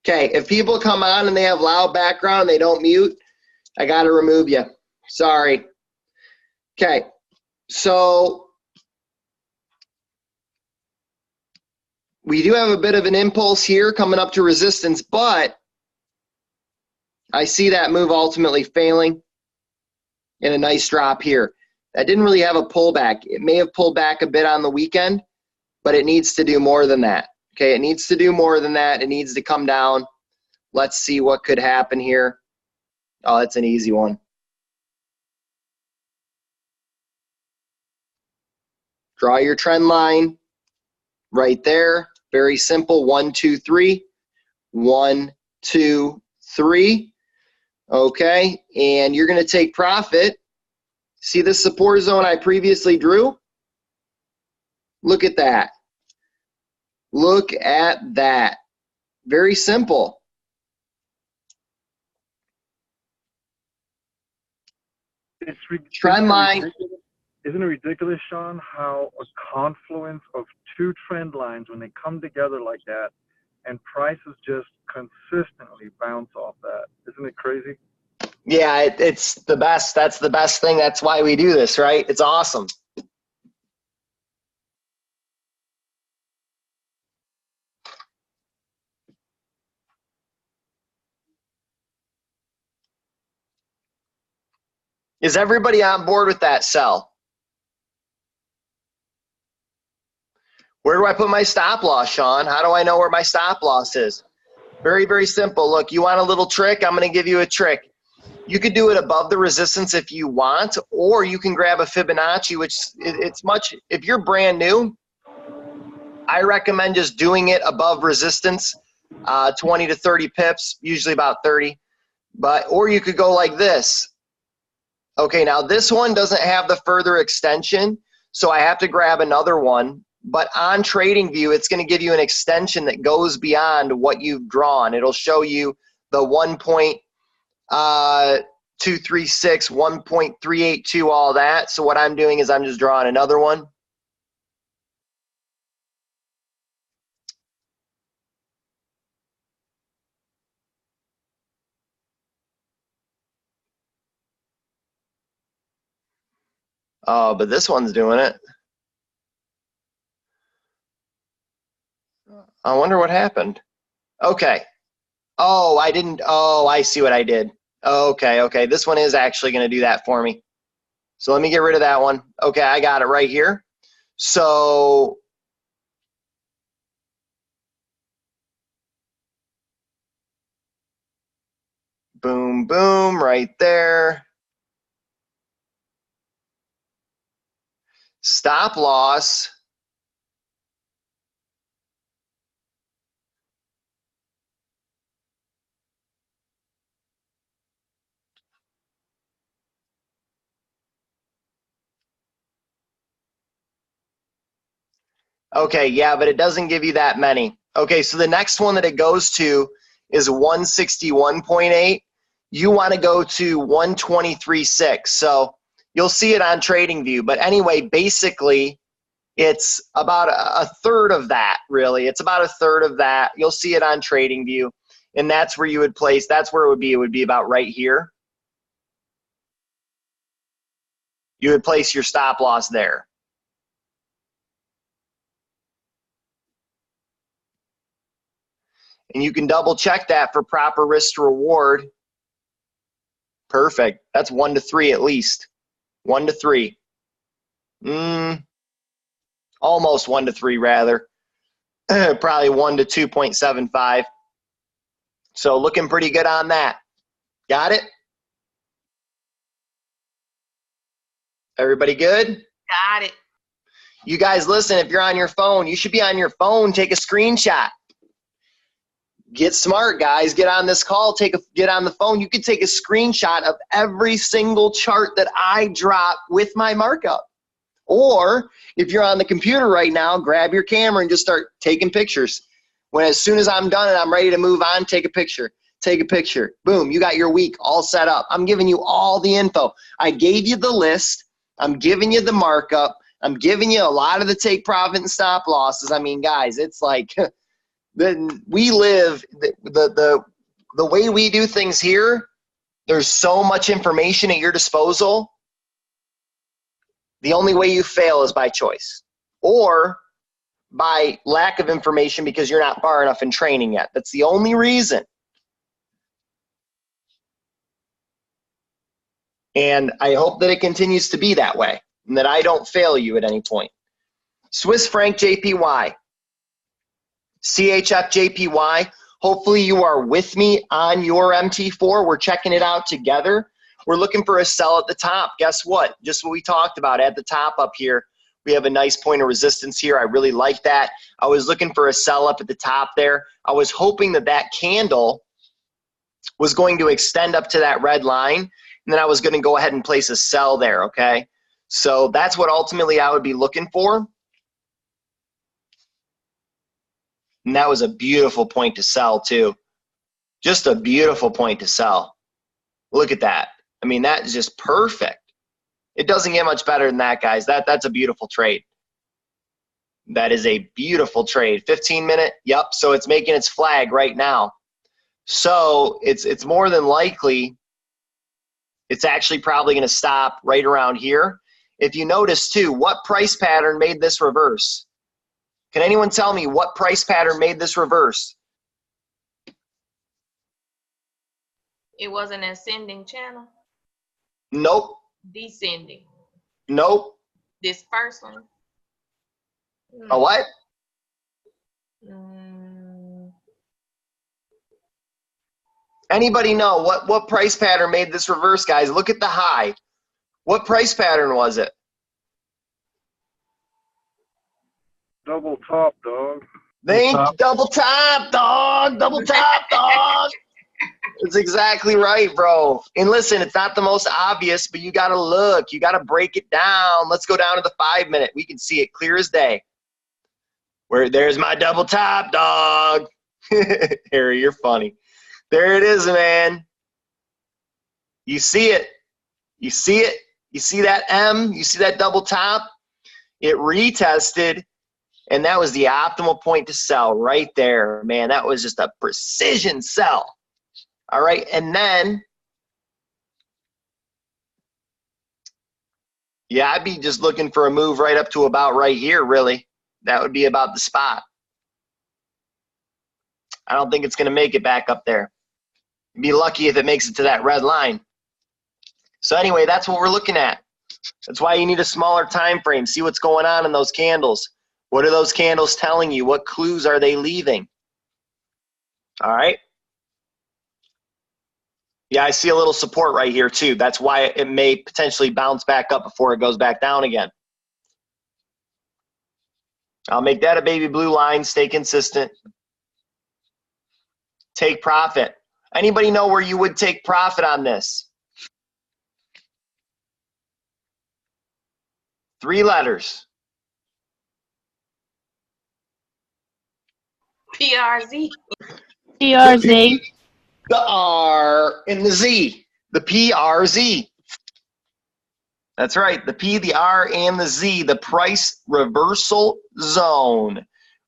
Okay, if people come on and they have loud background and they don't mute, I gotta remove you. Sorry. Okay, so we do have a bit of an impulse here coming up to resistance, but I see that move ultimately failing in a nice drop here. That didn't really have a pullback. It may have pulled back a bit on the weekend, but it needs to do more than that. Okay, it needs to do more than that. It needs to come down. Let's see what could happen here. Oh, that's an easy one. Draw your trend line right there. Very simple. 1, 2, 3. 1, 2, 3. Okay, and you're going to take profit. See the support zone I previously drew? Look at that. Look at that. Very simple. Trend line. Isn't it ridiculous, Sean, how a confluence of two trend lines, when they come together like that, and prices just consistently bounce off that? Isn't it crazy? Yeah, it's the best. That's the best thing. That's why we do this, right? It's awesome. Is everybody on board with that sell? Where do I put my stop loss, Sean? How do I know where my stop loss is? Very, very simple. Look, you want a little trick? I'm going to give you a trick. You could do it above the resistance if you want, or you can grab a Fibonacci, which it's much, if you're brand new, I recommend just doing it above resistance, 20 to 30 pips, usually about 30. Or you could go like this. Okay, now this one doesn't have the further extension, so I have to grab another one. But on TradingView, it's going to give you an extension that goes beyond what you've drawn. It'll show you the 1.236, 1.382, all that. So what I'm doing is I'm just drawing another one. Oh, but this one's doing it. I wonder what happened. Okay. Oh, I didn't. Oh, I see what I did. Okay, okay. This one is actually going to do that for me. So let me get rid of that one. Okay, I got it right here. So boom, boom, right there. Stop loss. Okay, yeah, but it doesn't give you that many. Okay, so the next one that it goes to is 161.8. You want to go to 123.6. So You'll see it on TradingView. But anyway, basically, it's about a third of that, really. It's about a third of that. You'll see it on TradingView. And that's where you would place, that's where it would be. It would be about right here. You would place your stop loss there. And you can double check that for proper risk to reward. Perfect. That's 1 to 3 at least. 1 to 3. Almost 1 to 3 rather. Probably 1 to 2.75. So looking pretty good on that. Got it? Everybody good? Got it. You guys listen, if you're on your phone, you should be on your phone. Take a screenshot. Get smart, guys. Get on this call. Get on the phone. You can take a screenshot of every single chart that I drop with my markup. Or if you're on the computer right now, grab your camera and just start taking pictures. As soon as I'm done and I'm ready to move on, take a picture. Take a picture. Boom, you got your week all set up. I'm giving you all the info. I gave you the list. I'm giving you the markup. I'm giving you a lot of the take profit and stop losses. I mean, guys, it's like we live the way we do things here. There's so much information at your disposal. The only way you fail is by choice or by lack of information because you're not far enough in training yet. That's the only reason. And I hope that it continues to be that way and that I don't fail you at any point. Swiss franc JPY, CHFJPY. Hopefully you are with me on your MT4. We're checking it out together. We're looking for a sell at the top. Guess what? Just what we talked about at the top up here. We have a nice point of resistance here. I really like that. I was looking for a sell up at the top there. I was hoping that that candle was going to extend up to that red line, and then I was going to go ahead and place a sell there, okay? So that's what ultimately I would be looking for. And that was a beautiful point to sell too. Just a beautiful point to sell. Look at that. I mean, that is just perfect. It doesn't get much better than that, guys. That's a beautiful trade. That is a beautiful trade. 15-minute, yep. So it's making its flag right now. So it's more than likely it's actually probably going to stop right around here. If you notice too, what price pattern made this reverse? Can anyone tell me what price pattern made this reverse? It was an ascending channel. Nope. Descending. Nope. This first one. A what? Anybody know what price pattern made this reverse, guys? Look at the high. What price pattern was it? Double top, dog. Double top, dog. Double top, dog. That's exactly right, bro. And listen, it's not the most obvious, but you got to look. You got to break it down. Let's go down to the 5-minute. We can see it clear as day. There's my double top, dog. Harry, you're funny. There it is, man. You see it. You see it. You see that M? You see that double top? It retested, and that was the optimal point to sell right there, man. That was just a precision sell. All right, and then, yeah, I'd be just looking for a move right up to about right here, really. That would be about the spot. I don't think it's going to make it back up there. You'd be lucky if it makes it to that red line. So anyway, that's what we're looking at. That's why you need a smaller time frame. See what's going on in those candles. What are those candles telling you? What clues are they leaving? All right. Yeah, I see a little support right here too. That's why it may potentially bounce back up before it goes back down again. I'll make that a baby blue line. Stay consistent. Take profit. Anybody know where you would take profit on this? 3 letters. PRZ. PRZ. The R and the Z. The PRZ. That's right, the P, the R, and the Z, the price reversal zone,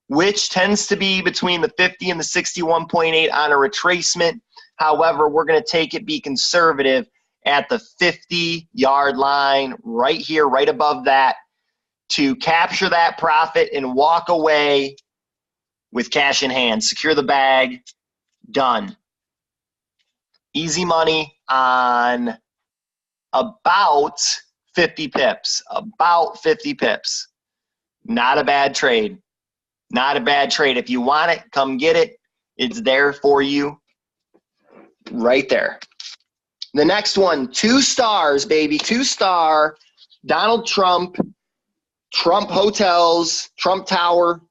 which tends to be between the 50 and the 61.8 on a retracement. However, we're going to take it, be conservative at the 50-yard line right here, right above that, to capture that profit and walk away with cash in hand. Secure the bag, done. Easy money on about 50 pips, about 50 pips. Not a bad trade. Not a bad trade. If you want it, come get it. It's there for you right there. The next one, 2 stars, baby. 2-star Donald Trump, Trump Hotels, Trump Tower.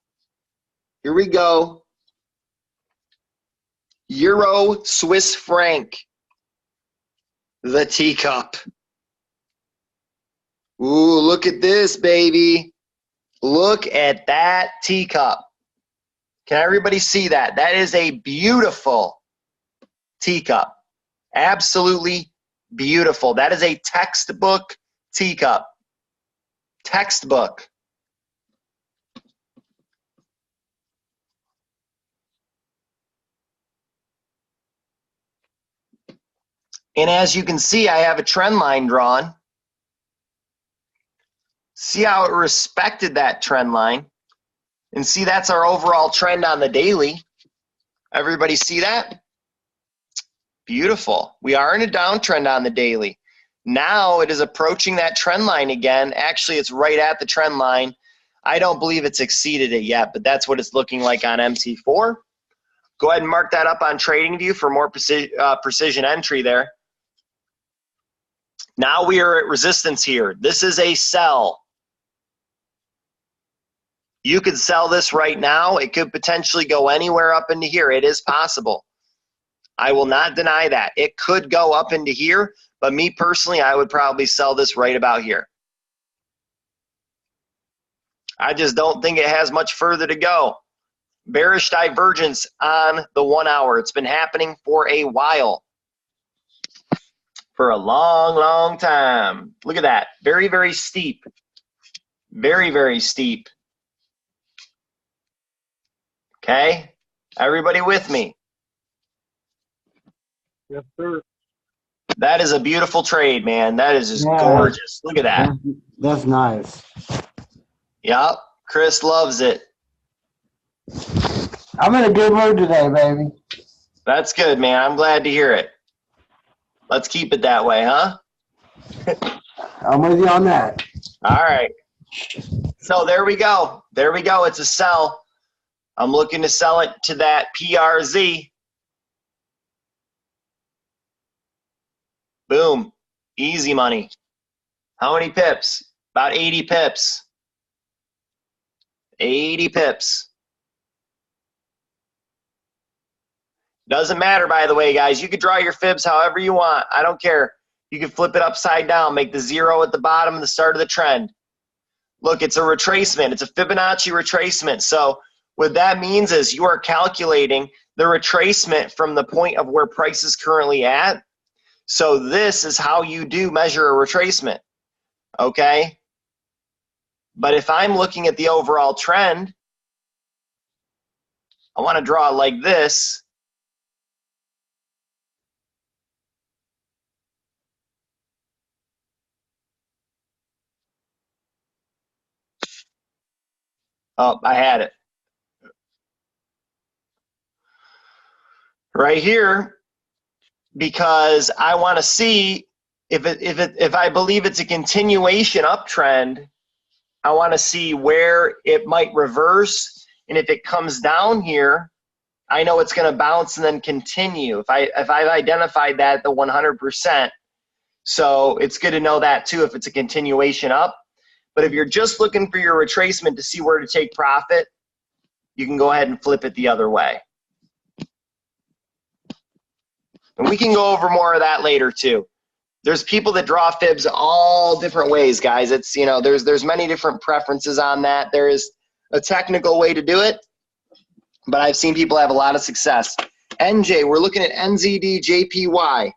Here we go. Euro, Swiss franc. The teacup. Ooh, look at this, baby. Look at that teacup. Can everybody see that? That is a beautiful teacup. Absolutely beautiful. That is a textbook teacup. Textbook. And as you can see, I have a trend line drawn. See how it respected that trend line? And see, that's our overall trend on the daily. Everybody see that? Beautiful. We are in a downtrend on the daily. Now it is approaching that trend line again. Actually, it's right at the trend line. I don't believe it's exceeded it yet, but that's what it's looking like on MT4. Go ahead and mark that up on TradingView for more precision entry there. Now we are at resistance here. This is a sell. You could sell this right now. It could potentially go anywhere up into here. It is possible. I will not deny that. It could go up into here, but me personally, I would probably sell this right about here. I just don't think it has much further to go. Bearish divergence on the 1 hour. It's been happening for a while. For a long, long time. Look at that. Very, very steep. Very, very steep. Okay? Everybody with me? Yes, sir. That is a beautiful trade, man. That is just gorgeous. Look at that. That's nice. Yep. Chris loves it. I'm in a good mood today, baby. That's good, man. I'm glad to hear it. Let's keep it that way, huh? I'm with you on that. All right. So there we go. There we go. It's a sell. I'm looking to sell it to that PRZ. Boom. Easy money. How many pips? About 80 pips. 80 pips. Doesn't matter, by the way, guys. You could draw your fibs however you want. I don't care. You can flip it upside down, make the 0 at the bottom of the start of the trend. Look, it's a retracement. It's a Fibonacci retracement. So what that means is you are calculating the retracement from the point of where price is currently at. So this is how you do measure a retracement, okay? But if I'm looking at the overall trend, I want to draw it like this. Oh, I had it. Right here, because I want to see if I believe it's a continuation uptrend, I want to see where it might reverse, and if it comes down here, I know it's going to bounce and then continue. If I've identified that at the 100%, so it's good to know that too if it's a continuation up. But if you're just looking for your retracement to see where to take profit, you can go ahead and flip it the other way. And we can go over more of that later too. There's people that draw fibs all different ways, guys. It's, you know, there's many different preferences on that. There is a technical way to do it, but I've seen people have a lot of success. NJ, we're looking at NZDJPY.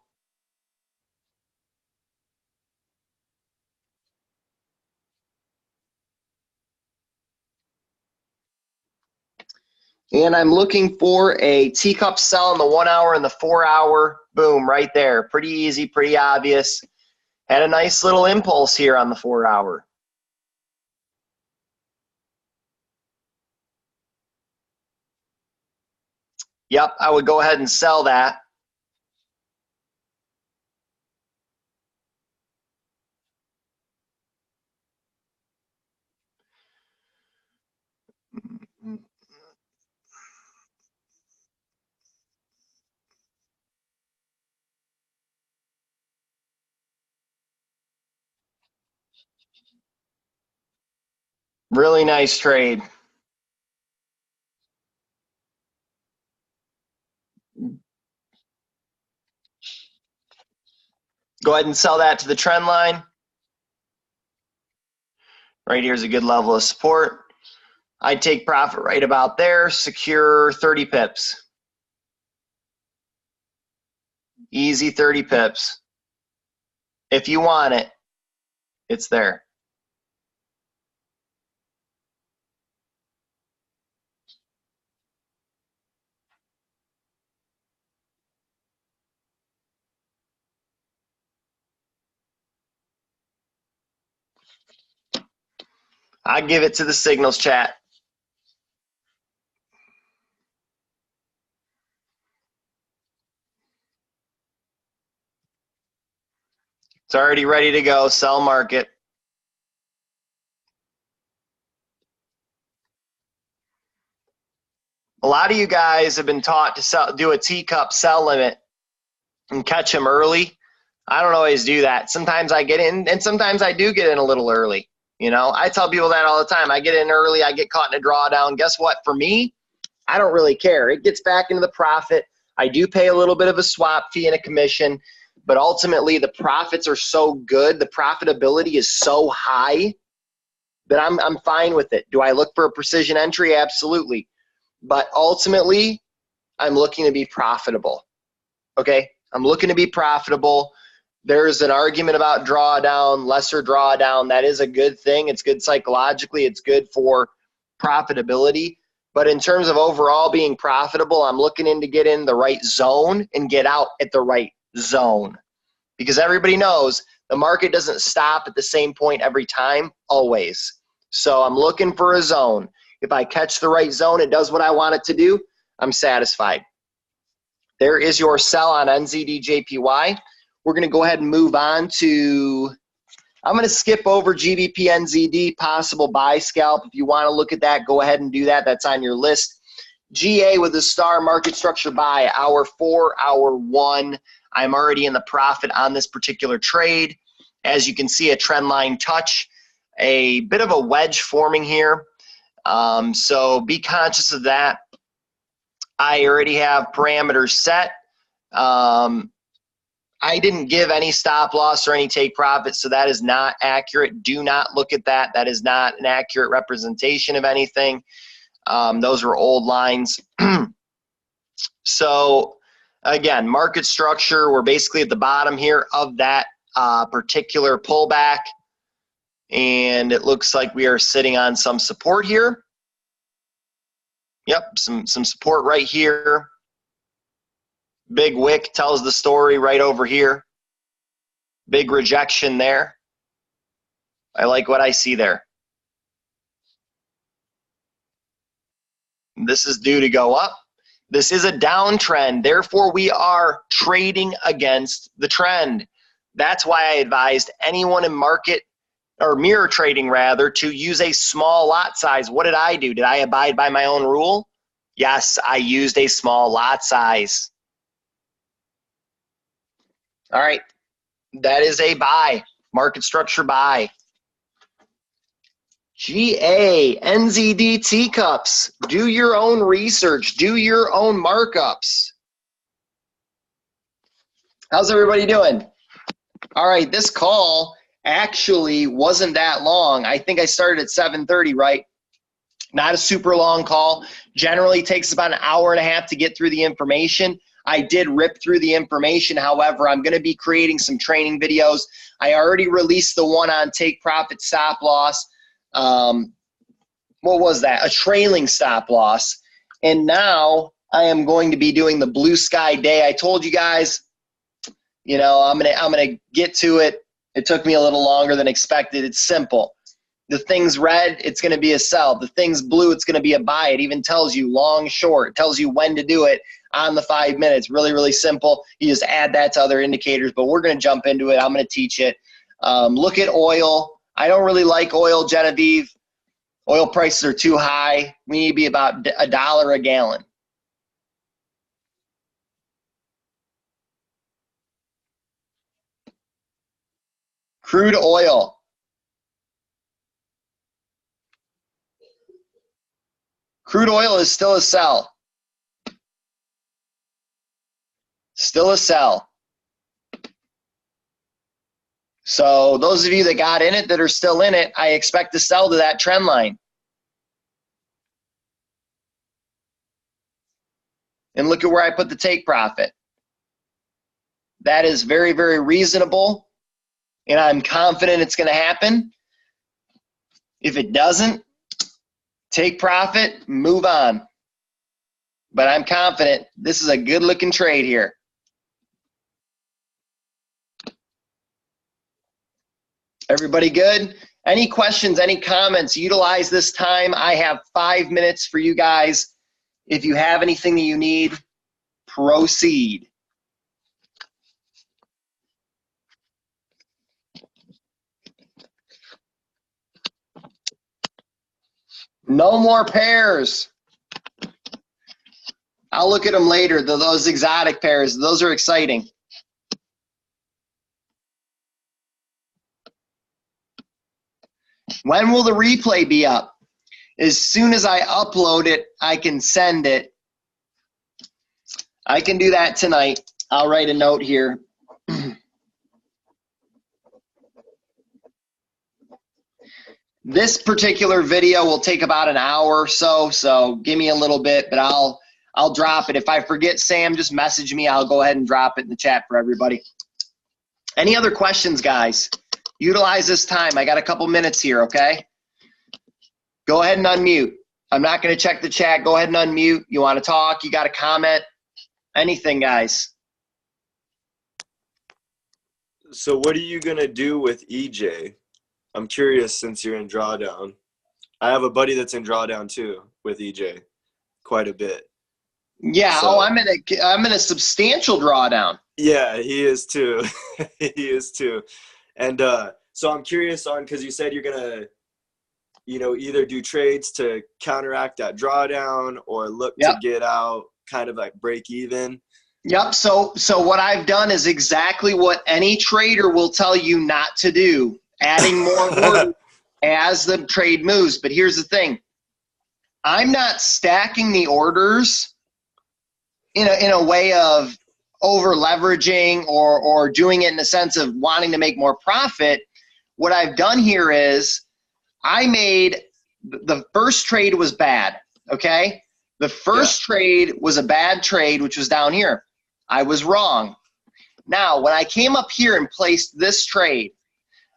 And I'm looking for a teacup sell in the 1 hour and the 4 hour. Boom, right there. Pretty easy, pretty obvious. Had a nice little impulse here on the 4 hour. Yep, I would go ahead and sell that. Really nice trade. Go ahead and sell that to the trend line. Right here's a good level of support. I'd take profit right about there, secure 30 pips. Easy 30 pips. If you want it, it's there. I give it to the signals chat. It's already ready to go, sell market. A lot of you guys have been taught to do a teacup sell limit and catch them early. I don't always do that. Sometimes I get in, and sometimes I do get in a little early. You know, I tell people that all the time. I get in early, I get caught in a drawdown. Guess what? For me, I don't really care. It gets back into the profit. I do pay a little bit of a swap fee and a commission, but ultimately the profits are so good, the profitability is so high that I'm fine with it. Do I look for a precision entry? Absolutely. But ultimately, I'm looking to be profitable. Okay? I'm looking to be profitable. There's an argument about drawdown, lesser drawdown. That is a good thing. It's good psychologically. It's good for profitability. But in terms of overall being profitable, I'm looking in to get in the right zone and get out at the right zone. Because everybody knows the market doesn't stop at the same point every time, always. So I'm looking for a zone. If I catch the right zone, it does what I want it to do, I'm satisfied. There is your sell on NZDJPY. We're going to go ahead and move on to, I'm going to skip over GBPNZD, possible buy scalp. If you want to look at that, go ahead and do that. That's on your list. GA with a star, market structure buy, hour 4, hour 1. I'm already in the profit on this particular trade. As you can see, a trend line touch, a bit of a wedge forming here. So be conscious of that. I already have parameters set. I didn't give any stop loss or any take profit, so that is not accurate. Do not look at that. That is not an accurate representation of anything. Those were old lines. So again, market structure, we're basically at the bottom here of that particular pullback, and it looks like we are sitting on some support here. Yep, some support right here. Big wick tells the story right over here. Big rejection there. I like what I see there. This is due to go up. This is a downtrend. Therefore, we are trading against the trend. That's why I advised anyone in market, or mirror trading rather, to use a small lot size. What did I do? Did I abide by my own rule? Yes, I used a small lot size. All right, that is a buy, market structure buy. GA, NZD teacups, do your own research, do your own markups. How's everybody doing? All right, this call actually wasn't that long. I think I started at 7:30, right? Not a super long call. Generally takes about an hour and a half to get through the information. I did rip through the information. However, I'm going to be creating some training videos. I already released the one on take profit stop loss. What was that? A trailing stop loss. And now I am going to be doing the blue sky day. I told you guys, you know, I'm gonna get to it. It took me a little longer than expected. It's simple. The thing's red, it's gonna be a sell. The thing's blue, it's gonna be a buy. It even tells you long, short. It tells you when to do it on the 5 minutes. Really, really simple. You just add that to other indicators, but we're gonna jump into it. I'm gonna teach it. Look at oil. I don't really like oil, Genevieve. Oil prices are too high. We need to be about $1 a gallon. Crude oil. Crude oil is still a sell. Still a sell. So those of you that got in it, that are still in it, I expect to sell to that trend line. And look at where I put the take profit. That is very, very reasonable. And I'm confident it's going to happen. If it doesn't, take profit, move on. But I'm confident this is a good looking trade here. Everybody good? Any questions, any comments? Utilize this time. I have 5 minutes for you guys. If you have anything that you need, proceed. No more pairs. I'll look at them later. Those exotic pairs, those are exciting. When will the replay be up? As soon as I upload it, I can send it. I can do that tonight. I'll write a note here. This particular video will take about an hour or so, so give me a little bit, but I'll drop it. If I forget, Sam, just message me. I'll go ahead and drop it in the chat for everybody. Any other questions, guys? Utilize this time. I got a couple minutes here, okay? Go ahead and unmute. I'm not going to check the chat. Go ahead and unmute. You want to talk? You got a comment? Anything, guys? So what are you going to do with EJ? I'm curious since you're in drawdown. I have a buddy that's in drawdown too with EJ quite a bit. Yeah, So, I'm in a substantial drawdown. Yeah, he is too. He is too. And so I'm curious on, because you said you're going to, you know, either do trades to counteract that drawdown or look to get out, kind of like break even. Yep. So what I've done is exactly what any trader will tell you not to do, adding more orders as the trade moves. But here's the thing. I'm not stacking the orders in a way of over leveraging or doing it in the sense of wanting to make more profit. What I've done here is I made the first trade was bad. Okay. The first trade was a bad trade, which was down here. I was wrong. Now, when I came up here and placed this trade,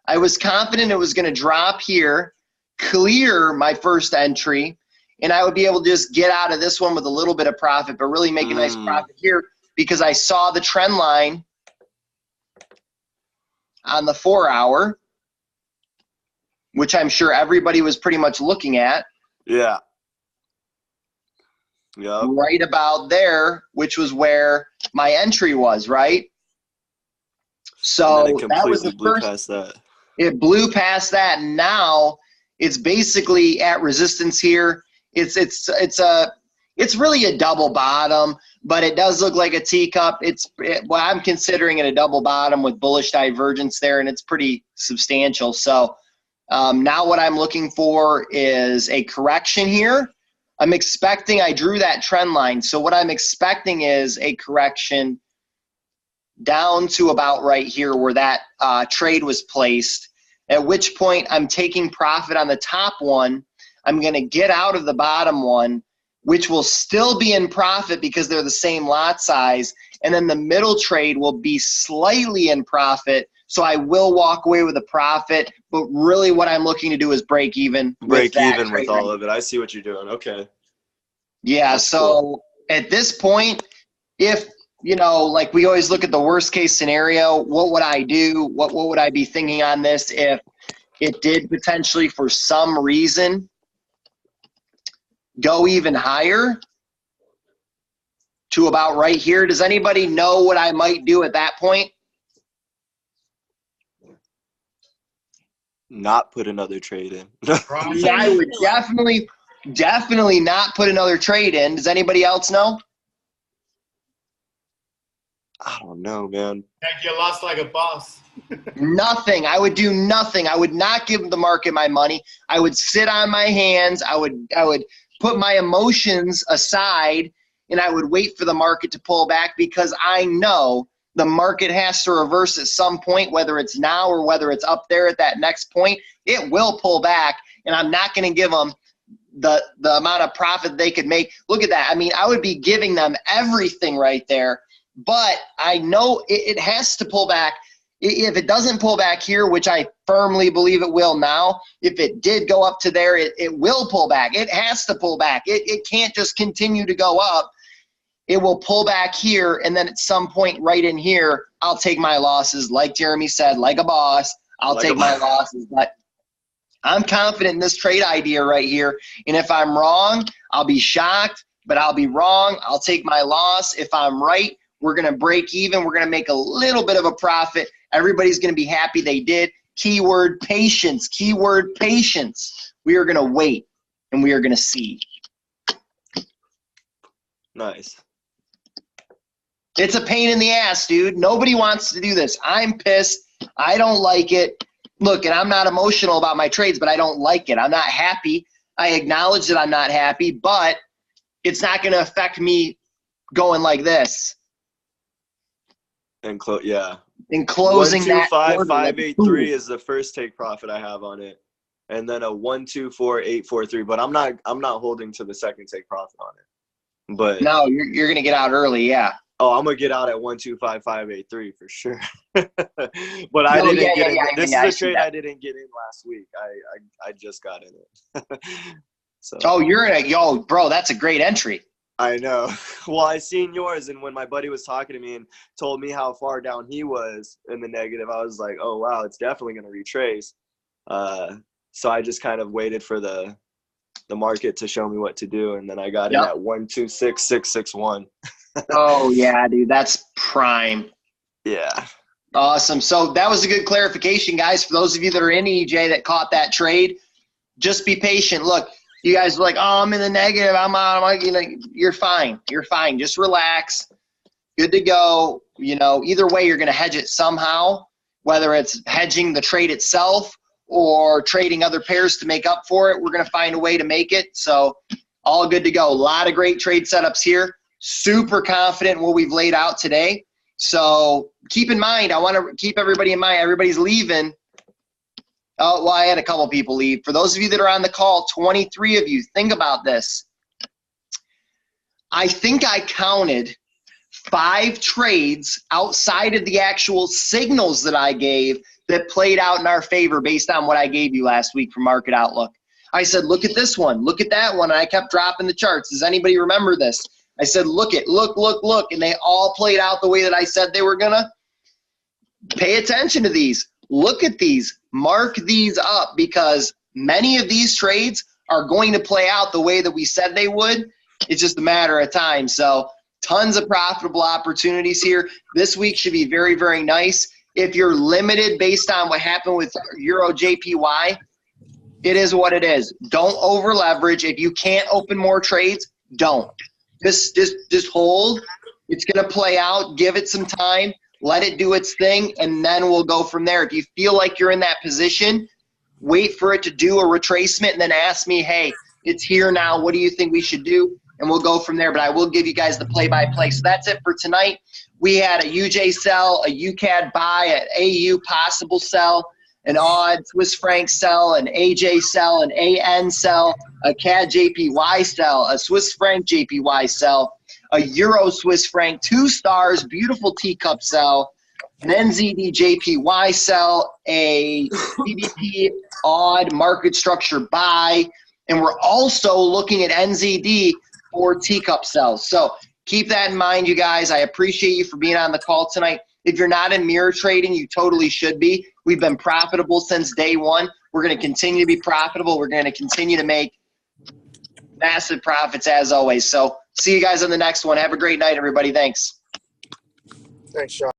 I was confident it was going to drop here, clear my first entry, and I would be able to just get out of this one with a little bit of profit, but really make a nice profit here because I saw the trend line on the 4 hour, which I'm sure everybody was pretty much looking at. Yeah. Yep. Right about there, which was where my entry was, right? So that was the first. Past that. It blew past that, and now it's basically at resistance here. It's really a double bottom, but it does look like a teacup. Well, I'm considering it a double bottom with bullish divergence there, and it's pretty substantial. So now what I'm looking for is a correction here. I'm expecting, I drew that trend line. So what I'm expecting is a correction down to about right here where that trade was placed, at which point I'm taking profit on the top one. I'm going to get out of the bottom one, which will still be in profit because they're the same lot size. And then the middle trade will be slightly in profit. So I will walk away with a profit, but really what I'm looking to do is break even. Break even with all of it. I see what you're doing. Okay. Yeah, That's so cool. at this point, if, you know, like we always look at the worst case scenario, what would I do? What would I be thinking on this if it did potentially, for some reason, go even higher to about right here? Does anybody know what I might do at that point? Not put another trade in. I would definitely not put another trade in. Does anybody else know? I don't know, man. Take your loss like a boss. Nothing. I would do nothing. I would not give the market my money. I would sit on my hands. I would put my emotions aside, and I would wait for the market to pull back, because I know the market has to reverse at some point, whether it's now or whether it's up there at that next point. It will pull back, and I'm not going to give them the amount of profit they could make. Look at that. I mean, I would be giving them everything right there, but I know it has to pull back. If it doesn't pull back here, which I firmly believe it will now, if it did go up to there, it will pull back. It has to pull back. It can't just continue to go up. It will pull back here, and then at some point right in here, I'll take my losses. Like Jeremy said, like a boss, I'll take my losses. But I'm confident in this trade idea right here, and if I'm wrong, I'll be shocked, but I'll be wrong. I'll take my loss. If I'm right, we're going to break even. We're going to make a little bit of a profit. Everybody's going to be happy they did. Keyword patience. Keyword patience. We are going to wait, and we are going to see. Nice. It's a pain in the ass, dude. Nobody wants to do this. I'm pissed. I don't like it. Look, and I'm not emotional about my trades, but I don't like it. I'm not happy. I acknowledge that I'm not happy, but it's not going to affect me going like this. And yeah. In closing that order, 125,583 is the first take profit I have on it, and then a 124,843. But I'm not holding to the second take profit on it. But no, you're gonna get out early, yeah. Oh, I'm gonna get out at 125,583 for sure. But I didn't get in. This is a trade I didn't get in last week. I just got in it. So. Oh, you're in a bro. That's a great entry. I know. Well, I seen yours, and when my buddy was talking to me and told me how far down he was in the negative, I was like, oh wow, it's definitely gonna retrace. So I just kind of waited for the market to show me what to do, and then I got in at 126,661. Oh yeah, dude, that's prime. Yeah. Awesome. So that was a good clarification, guys. For those of you that are in EJ that caught that trade, just be patient. Look, you guys were like, oh, I'm in the negative. I'm out. You're fine. You're fine. Just relax. Good to go. You know, either way, you're going to hedge it somehow, whether it's hedging the trade itself or trading other pairs to make up for it. We're going to find a way to make it. So all good to go. A lot of great trade setups here. Super confident in what we've laid out today. So keep in mind, I want to keep everybody in mind. Everybody's leaving. Oh, well, I had a couple people leave. For those of you that are on the call, 23 of you, think about this. I think I counted 5 trades outside of the actual signals that I gave that played out in our favor based on what I gave you last week from Market Outlook. I said, look at this one. Look at that one. And I kept dropping the charts. Does anybody remember this? I said, look. And they all played out the way that I said they were going to. Pay attention to these. Look at these. Mark these up, because many of these trades are going to play out the way that we said they would. It's just a matter of time. So tons of profitable opportunities here. This week should be very, very nice. If you're limited based on what happened with EURCHF, it is what it is. Don't over leverage. If you can't open more trades, don't. Just hold. It's going to play out. Give it some time. Let it do its thing, and then we'll go from there. If you feel like you're in that position, wait for it to do a retracement and then ask me, hey, it's here now. What do you think we should do? And we'll go from there, but I will give you guys the play-by-play. So that's it for tonight. We had a UJ sell, a UCAD buy, an AU possible sell, an AUD Swiss franc sell, an AJ sell, an AN sell, a CADJPY sell, a Swiss franc JPY sell, a Euro Swiss franc 2 stars, beautiful teacup sell, an NZDJPY sell, a GBPAUD market structure buy, and we're also looking at NZD 4 teacup sells. So keep that in mind, you guys. I appreciate you for being on the call tonight. If you're not in mirror trading, you totally should be. We've been profitable since day one. We're going to continue to be profitable. We're going to continue to make massive profits as always. So see you guys on the next one. Have a great night, everybody. Thanks. Thanks, Sean.